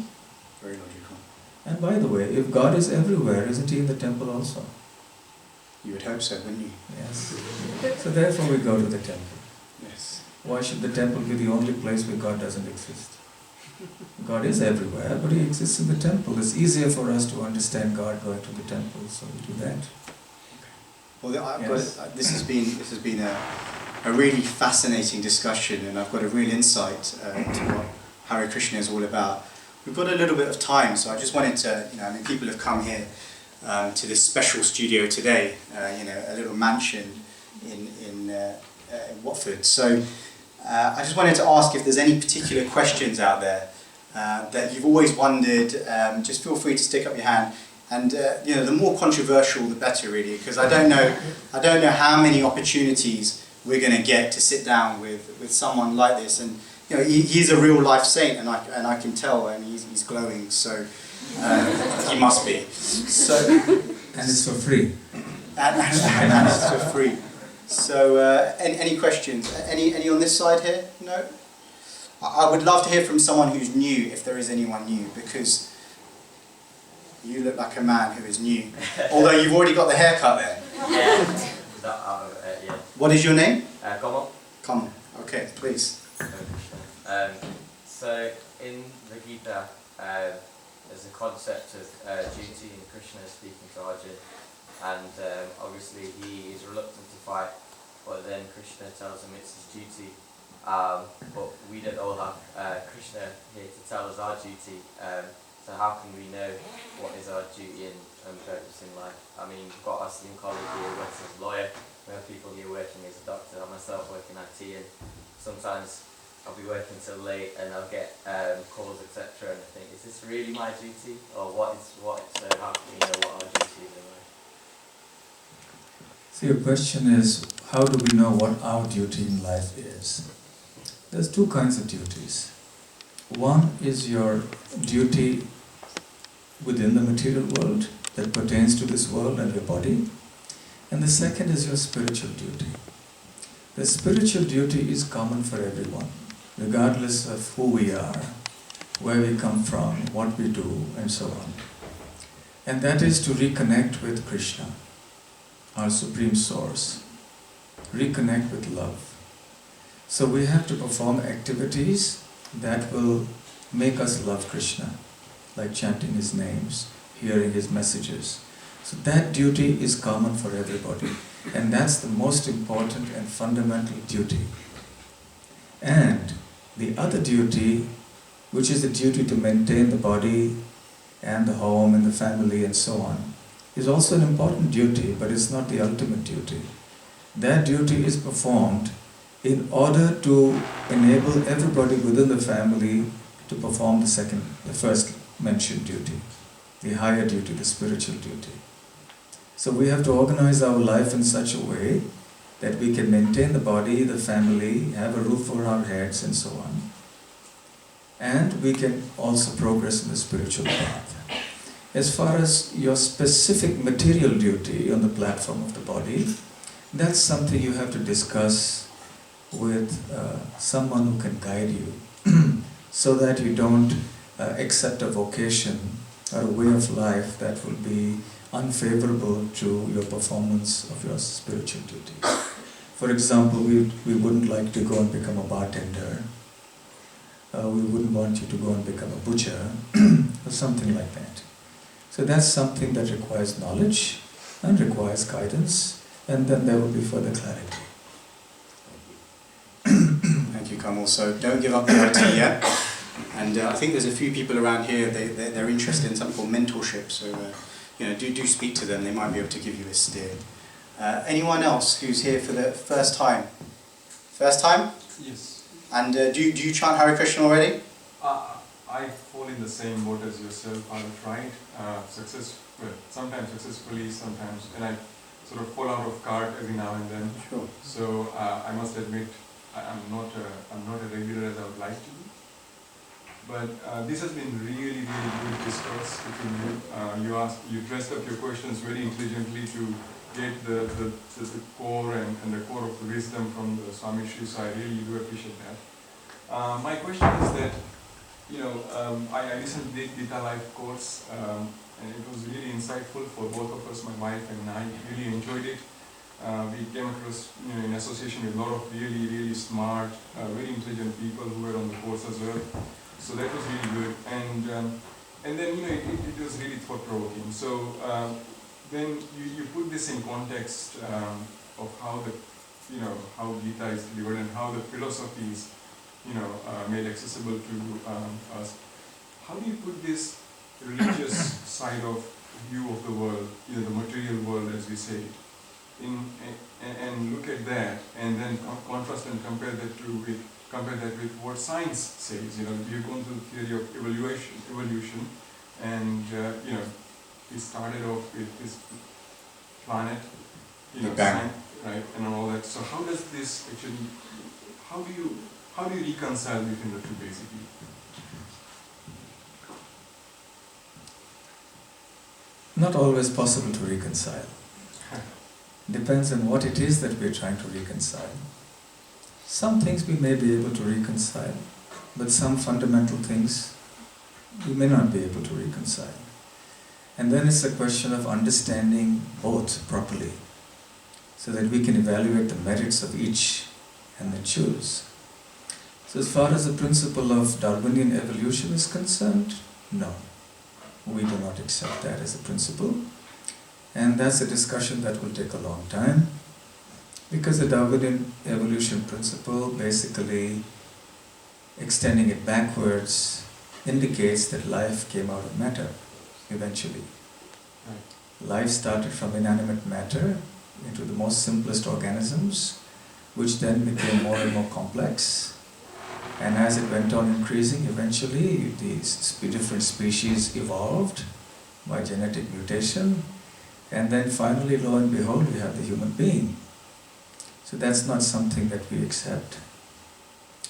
Very logical. And by the way, if God is everywhere, isn't He in the temple also? You would hope so, wouldn't you? Yes. So therefore we go to the temple. Yes. Why should the temple be the only place where God doesn't exist? God is everywhere, but He exists in the temple. It's easier for us to understand God going to the temple, so we do that. Well, Yes. this has been a really fascinating discussion, and I've got a real insight into what Hare Krishna is all about. We've got a little bit of time, so I just wanted to, people have come here to this special studio today, a little mansion in Watford. So I just wanted to ask if there's any particular questions out there that you've always wondered. Just feel free to stick up your hand. And the more controversial, the better, really, because I don't know how many opportunities we're going to get to sit down with someone like this. And he's a real life saint, and I can tell, and he's glowing. So he must be. So And it's for free. and it's for free. So any questions? Any on this side here? No. I would love to hear from someone who's new, if there is anyone new, because you look like a man who is new. Although you've already got the haircut there. Yeah. Yeah. What is your name? Kamal. Kamal. Okay, please. So in the Gita, there's a concept of duty, and Krishna is speaking to Arjuna, and obviously he is reluctant to fight, but then Krishna tells him it's his duty. But we don't all have Krishna here to tell us our duty. So how can we know what is our duty and purpose in life? I mean, we've got our esteemed colleague here who works as a lawyer. We have people here working as a doctor. I myself work in IT, and sometimes I'll be working till late and I'll get calls, etc. And I think, is this really my duty, or what? How can we know what our duty is in life? So your question is, how do we know what our duty in life is? There's two kinds of duties. One is your duty within the material world that pertains to this world and your body. And the second is your spiritual duty. The spiritual duty is common for everyone, regardless of who we are, where we come from, what we do, and so on. And that is to reconnect with Krishna, our Supreme Source. Reconnect with love. So we have to perform activities that will make us love Krishna, like chanting his names, hearing his messages. So that duty is common for everybody. And that's the most important and fundamental duty. And the other duty, which is the duty to maintain the body and the home and the family and so on, is also an important duty, but it's not the ultimate duty. That duty is performed in order to enable everybody within the family to perform the first mentioned duty, the higher duty, the spiritual duty. So we have to organize our life in such a way that we can maintain the body, the family, have a roof over our heads and so on. And we can also progress in the spiritual path. As far as your specific material duty on the platform of the body, that's something you have to discuss with someone who can guide you so that you don't accept a vocation or a way of life that will be unfavorable to your performance of your spiritual duties. For example, we wouldn't like to go and become a bartender. We wouldn't want you to go and become a butcher or something like that. So that's something that requires knowledge and requires guidance, and then there will be further clarity. Thank you, Kamal. So don't give up the IT yet. And I think there's a few people around here, they're interested in something called mentorship. So do speak to them, they might be able to give you a steer. Anyone else who's here for the first time? First time? Yes. And do you chant Hare Krishna already? I fall in the same boat as yourself. I've tried sometimes successfully, sometimes, and I sort of fall out of cart every now and then. Sure. So I must admit, I'm not a regular as I would like to be. But this has been really good discourse between you. You dressed up your questions very intelligently to get the core and the core of the wisdom from the Swami Shri, so I really do appreciate that. My question is that, I recently did Gita Life course, and it was really insightful for both of us, my wife and I really enjoyed it. We came across, in association with a lot of really smart, very intelligent people who were on the course as well. So that was really good, and then it was really thought-provoking. So then you put this in context of how how Gita is delivered and how the philosophy is made accessible to us. How do you put this religious side of view of the world, the material world as we say, and look at that, and then contrast and compare that with what science says? You've gone through the theory of evolution, and we started off with this planet, science, right, and all that. So how does this actually? How do you reconcile between the two, basically? Not always possible to reconcile. Depends on what it is that we're trying to reconcile. Some things we may be able to reconcile, but some fundamental things we may not be able to reconcile. And then it's a question of understanding both properly, so that we can evaluate the merits of each and then choose. So as far as the principle of Darwinian evolution is concerned, no. We do not accept that as a principle. And that's a discussion that will take a long time, because the Darwinian evolution principle, basically extending it backwards, indicates that life came out of matter eventually. Right. Life started from inanimate matter into the most simplest organisms, which then became more and more complex. And as it went on increasing, eventually these different species evolved by genetic mutation. And then finally, lo and behold, we have the human being. So that's not something that we accept.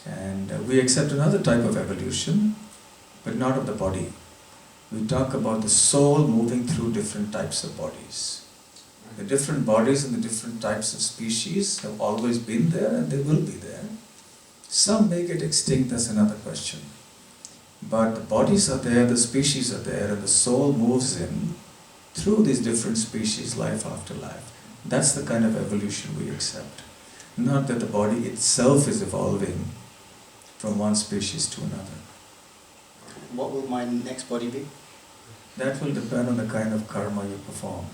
And we accept another type of evolution, but not of the body. we talk about the soul moving through different types of bodies. The different bodies and the different types of species have always been there and they will be there. Some may get extinct, that's another question. But the bodies are there, the species are there, and the soul moves in through these different species, life after life. That's the kind of evolution we accept. Not that the body itself is evolving from one species to another. What will my next body be? That will depend on the kind of karma you perform.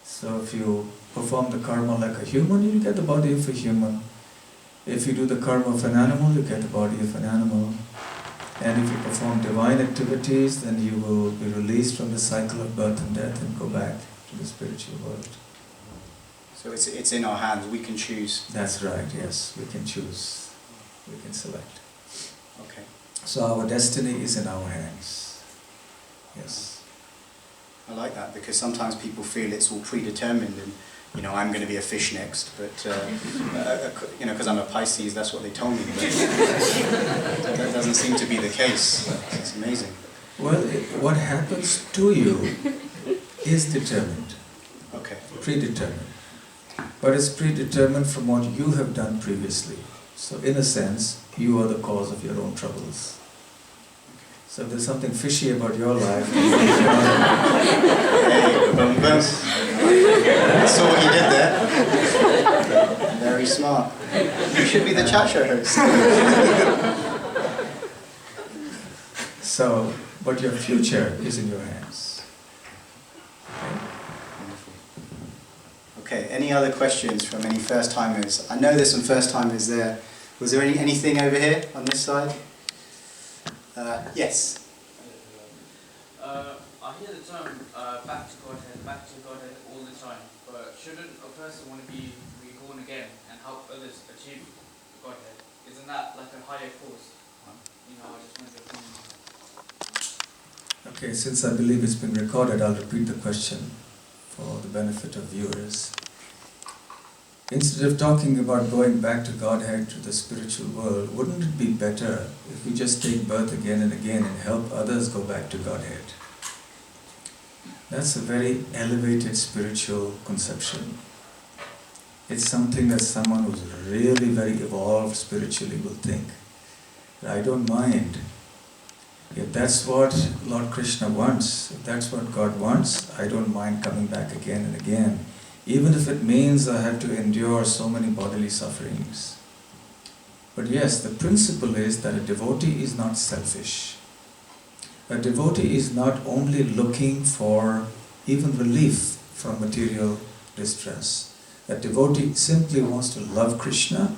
So if you perform the karma like a human, you get the body of a human. If you do the karma of an animal, you get the body of an animal. And if you perform divine activities, then you will be released from the cycle of birth and death and go back to the spiritual world. So it's in our hands, we can choose. That's right, yes, we can choose, we can select. Okay. So our destiny is in our hands, yes. I like that, because sometimes people feel it's all predetermined and, you know, I'm going to be a fish next, but, you know, because I'm a Pisces, that's what they told me, but that doesn't seem to be the case. It's amazing. Well, what happens to you is determined, Okay. predetermined. But it's predetermined from what you have done previously. So in a sense, you are the cause of your own troubles. So if there's something fishy about your life, Hey, boom, boom. I saw what you did there. Very smart. You should be the chat show host. So, but your future is in your hands. Wonderful. Okay, any other questions from any first-timers? I know there's some first-timers there. Was there anything over here on this side? Yes. I hear the term back to Godhead all the time, but shouldn't a person want to be reborn again and help others achieve Godhead? Isn't that like a higher cause? You know, I just wanted to... Okay, since I believe it's been recorded, I'll repeat the question for the benefit of viewers. Instead of talking about going back to Godhead, to the spiritual world, wouldn't it be better if we just take birth again and again and help others go back to Godhead? That's a very elevated spiritual conception. It's something that someone who's really very evolved spiritually will think. I don't mind. If that's what Lord Krishna wants, if that's what God wants, I don't mind coming back again and again. Even if it means I have to endure so many bodily sufferings. But yes, the principle is that a devotee is not selfish. A devotee is not only looking for even relief from material distress. A devotee simply wants to love Krishna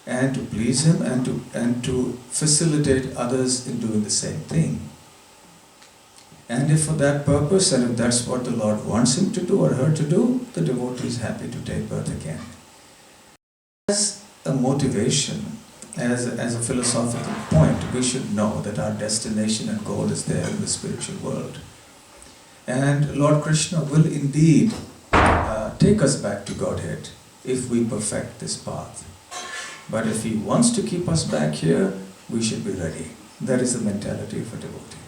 and to please him and to facilitate others in doing the same thing. And if for that purpose, and if that's what the Lord wants him to do or her to do, the devotee is happy to take birth again. As a motivation, as a philosophical point, we should know that our destination and goal is there in the spiritual world. And Lord Krishna will indeed take us back to Godhead if we perfect this path. But if he wants to keep us back here, we should be ready. That is the mentality of a devotee.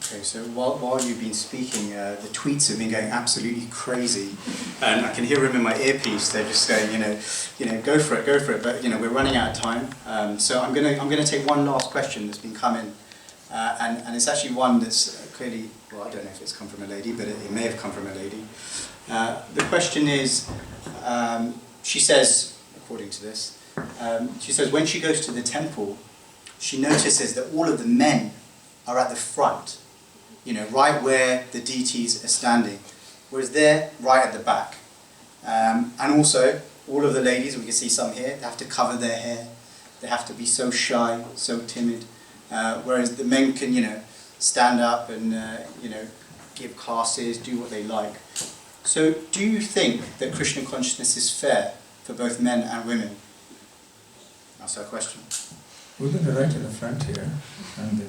Okay, so while you've been speaking, the tweets have been going absolutely crazy, and I can hear them in my earpiece. They're just saying, you know, go for it. But you know, we're running out of time. So I'm gonna take one last question that's been coming, and it's actually one that's clearly, well, I don't know if it's come from a lady, but it may have come from a lady. The question is, she says, according to this, she says when she goes to the temple, she notices that all of the men are at the front. You know, right where the deities are standing, whereas they're right at the back. And also, all of the ladies, we can see some here, they have to cover their hair, they have to be so shy, so timid, whereas the men can, you know, stand up and, you know, give classes, do what they like. So, do you think that Krishna consciousness is fair for both men and women? That's our question. Women are right in the front here, and the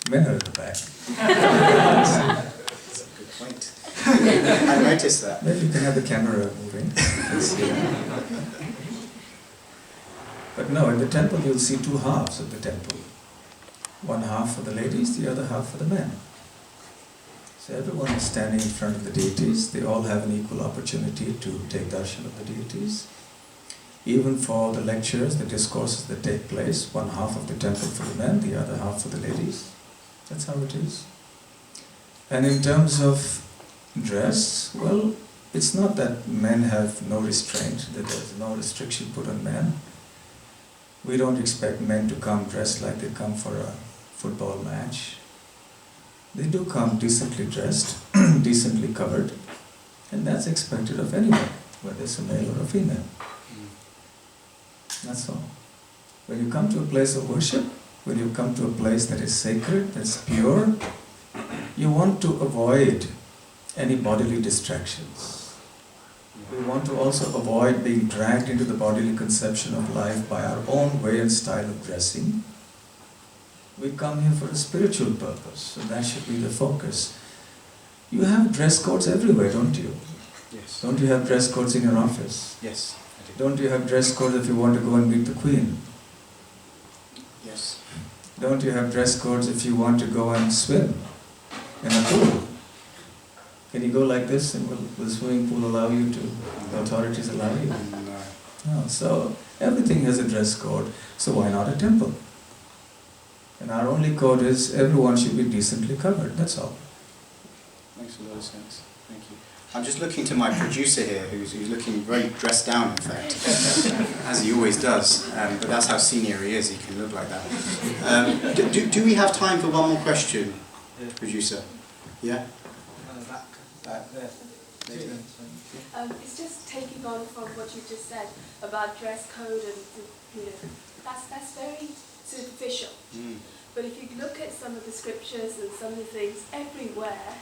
men are at the back. That's a good point. I noticed that. Maybe you can have the camera moving. But no, in the temple you'll see two halves of the temple. One half for the ladies, the other half for the men. So everyone is standing in front of the deities. They all have an equal opportunity to take darshan of the deities. Even for the lectures, the discourses that take place, one half of the temple for the men, the other half for the ladies. That's how it is. And in terms of dress, well, it's not that men have no restraint, that there's no restriction put on men. We don't expect men to come dressed like they come for a football match. They do come decently dressed, decently covered, and that's expected of anyone, whether it's a male or a female. That's all. When you come to a place of worship, when you come to a place that is sacred, that's pure, you want to avoid any bodily distractions. We want to also avoid being dragged into the bodily conception of life by our own way and style of dressing. We come here for a spiritual purpose, so that should be the focus. You have dress codes everywhere, don't you? Yes. Don't you have dress codes in your office? Yes, I do. Don't you have dress codes if you want to go and meet the Queen? Yes. Don't you have dress codes if you want to go and swim in a pool? Can you go like this and will the swimming pool allow you to, the authorities allow you? No. No, so everything has a dress code, so why not a temple? And our only code is everyone should be decently covered, that's all. Makes a lot of sense. Thank you. I'm just looking to my producer here, who's looking very dressed down, in fact, as he always does. But that's how senior he is, he can look like that. Do we have time for one more question, producer? Yeah? Back there. It's just taking on from what you just said about dress code and, that's very superficial. But if you look at some of the scriptures and some of the things everywhere,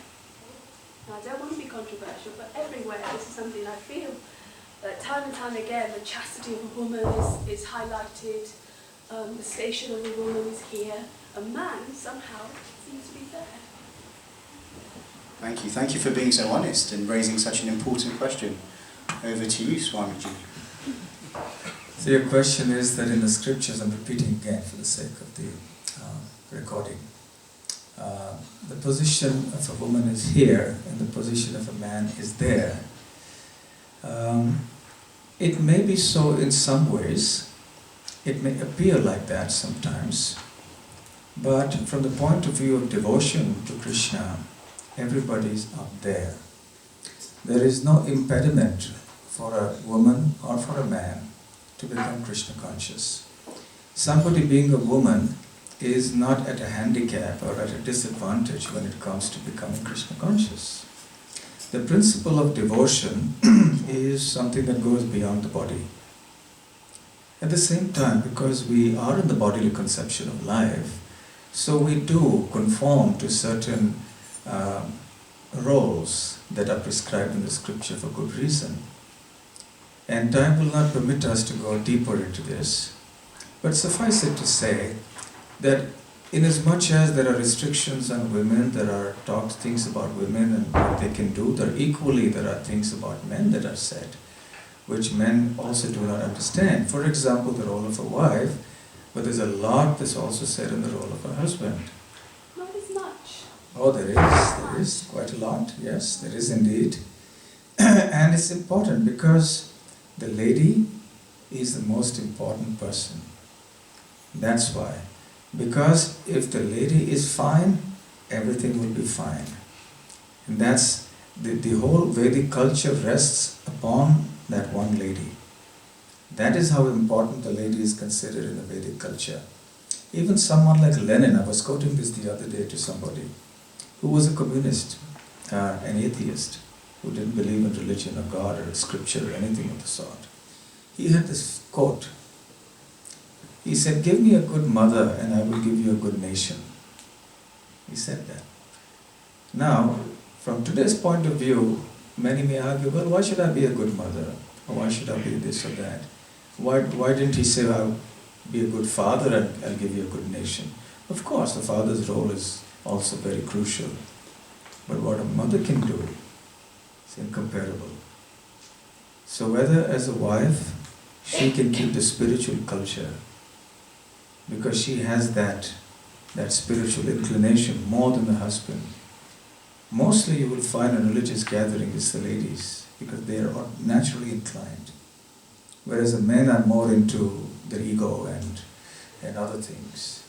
now I don't want to be controversial, but everywhere this is something I feel that time and time again the chastity of a woman is highlighted, the station of a woman is here, a man somehow seems to be there. Thank you. Thank you for being so honest and raising such an important question. Over to you, Swamiji. So your question is that in the scriptures, I'm repeating again for the sake of the recording, the position of a woman is here and the position of a man is there. It may be so in some ways, it may appear like that sometimes, but from the point of view of devotion to Krishna, everybody's up there. There is no impediment for a woman or for a man to become Krishna conscious. Somebody being a woman is not at a handicap or at a disadvantage when it comes to becoming Krishna conscious. The principle of devotion is something that goes beyond the body. At the same time, because we are in the bodily conception of life, so we do conform to certain roles that are prescribed in the scripture for good reason. And time will not permit us to go deeper into this. But suffice it to say that inasmuch as there are restrictions on women, there are things about women and what they can do, there are things about men that are said, which men also do not understand. For example, the role of a wife, but there's a lot that's also said in the role of a husband. Not as much. Oh, there is quite a lot, yes, there is indeed. And it's important because the lady is the most important person. That's why. Because if the lady is fine, everything will be fine. And that's the whole Vedic culture rests upon that one lady. That is how important the lady is considered in the Vedic culture. Even someone like Lenin, I was quoting this the other day to somebody, who was a communist, an atheist, who didn't believe in religion or God or scripture or anything of the sort. He had this quote. He said, "Give me a good mother and I will give you a good nation." He said that. Now, from today's point of view, many may argue, well, why should I be a good mother? Or why should I be this or that? Why didn't he say, I'll be a good father and I'll give you a good nation? Of course, the father's role is also very crucial. But what a mother can do is incomparable. So whether as a wife, she can keep the spiritual culture, because she has that that spiritual inclination more than the husband. Mostly you will find in religious gatherings it's the ladies, because they are naturally inclined. Whereas the men are more into their ego and other things.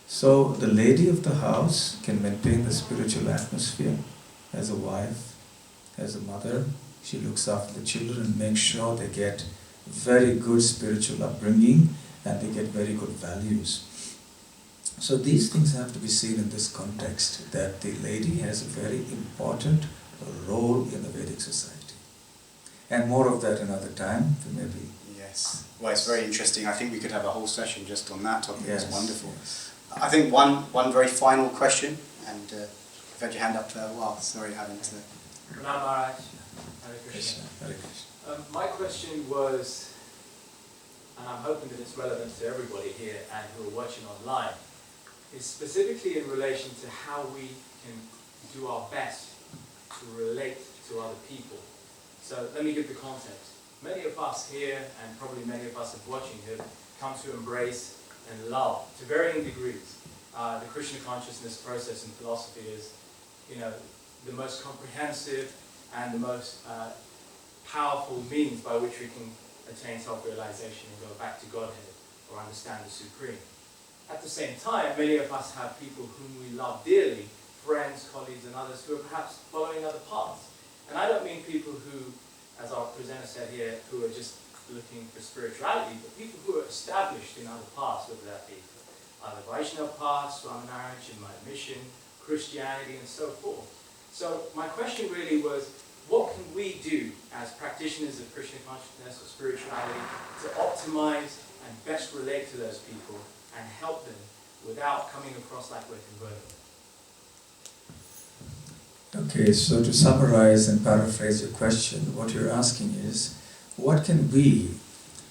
So the lady of the house can maintain the spiritual atmosphere as a wife, as a mother. She looks after the children and makes sure they get very good spiritual upbringing and they get very good values. So these things have to be seen in this context, that the lady has a very important role in the Vedic society. And more of that another time, maybe. Yes. Well, it's very interesting. I think we could have a whole session just on that topic. Yes, It's wonderful. yes. I think one very final question, and you've had your hand up for a while. Sorry, I haven't. Pranam Maharaj. Hare Krishna. Krishna, Hare Krishna. My question was, and I'm hoping that it's relevant to everybody here and who are watching online, is specifically in relation to how we can do our best to relate to other people. So let me give the context. Many of us here, and probably many of us watching, have come to embrace and love, to varying degrees, the Krishna consciousness process in philosophy is, the most comprehensive and the most powerful means by which we can attain self-realization and go back to Godhead or understand the Supreme. At the same time, many of us have people whom we love dearly, friends, colleagues, and others who are perhaps following other paths. And I don't mean people who, as our presenter said here, who are just looking for spirituality, but people who are established in other paths, whether that be either Vaishnava paths, Swaminarayan, Chinmaya mission, Christianity, and so forth. So my question really was, what can we do as practitioners of Krishna consciousness or spirituality to optimize and best relate to those people and help them without coming across like we're converting? Okay, so to summarize and paraphrase your question, what you're asking is, what can we,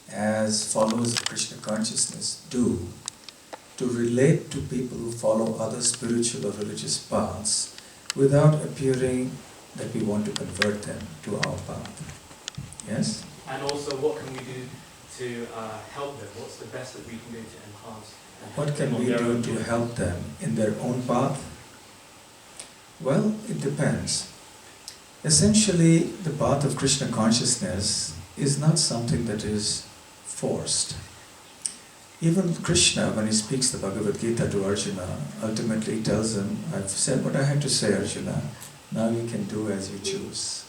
as followers of Krishna consciousness, do to relate to people who follow other spiritual or religious paths without appearing that we want to convert them to our path? Yes? And also, what can we do to help them? What's the best that we can do to enhance? And help What can them on we their do own to journey? help them in their own path? Well, it depends. Essentially, the path of Krishna consciousness is not something that is forced. Even Krishna, when he speaks the Bhagavad Gita to Arjuna, ultimately tells him, I've said what I had to say, Arjuna, now you can do as you choose.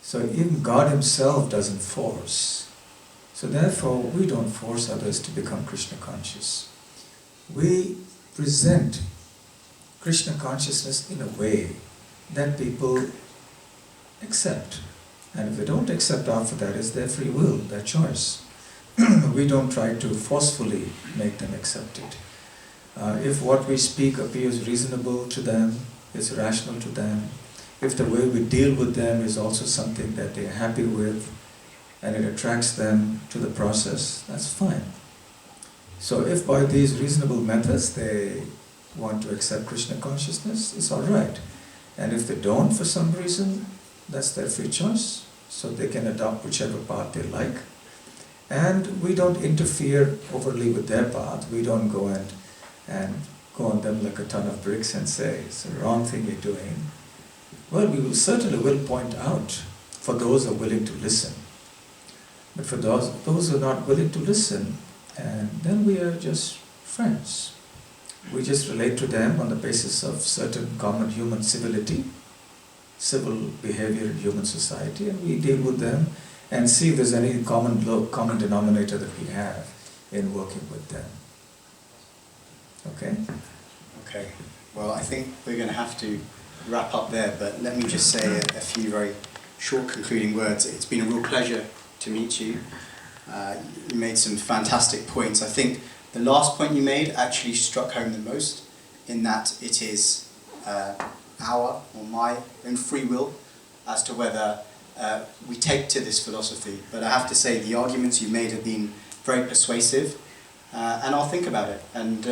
So even God himself doesn't force. So therefore, we don't force others to become Krishna conscious. We present Krishna consciousness in a way that people accept. And if they don't accept after that, it's their free will, their choice. We don't try to forcefully make them accept it. If what we speak appears reasonable to them, is rational to them, if the way we deal with them is also something that they're happy with, and it attracts them to the process, that's fine. So if by these reasonable methods they want to accept Krishna consciousness, it's all right. And if they don't for some reason, that's their free choice. So they can adopt whichever path they like. And we don't interfere overly with their path. We don't go and go on them like a ton of bricks and say, it's the wrong thing you're doing. Well, we will certainly will point out for those who are willing to listen. But for those who are not willing to listen, and then we are just friends. We just relate to them on the basis of certain common human civility, civil behavior in human society, and we deal with them and see if there's any common denominator that we have in working with them. Okay? Okay. Well, I think we're going to have to wrap up there, but let me just say a few very short concluding words. It's been a real pleasure to meet you. You made some fantastic points. I think the last point you made actually struck home the most, in that it is our or my own free will as to whether we take to this philosophy. But I have to say the arguments you made have been very persuasive, and I'll think about it. And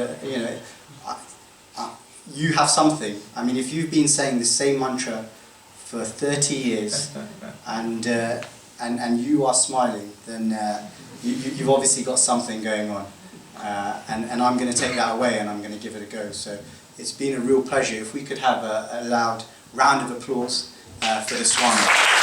you have something. I mean, if you've been saying the same mantra for 30 years and you are smiling, then you've obviously got something going on. and I'm going to take that away and I'm going to give it a go. So it's been a real pleasure. If we could have a loud round of applause for the Swami.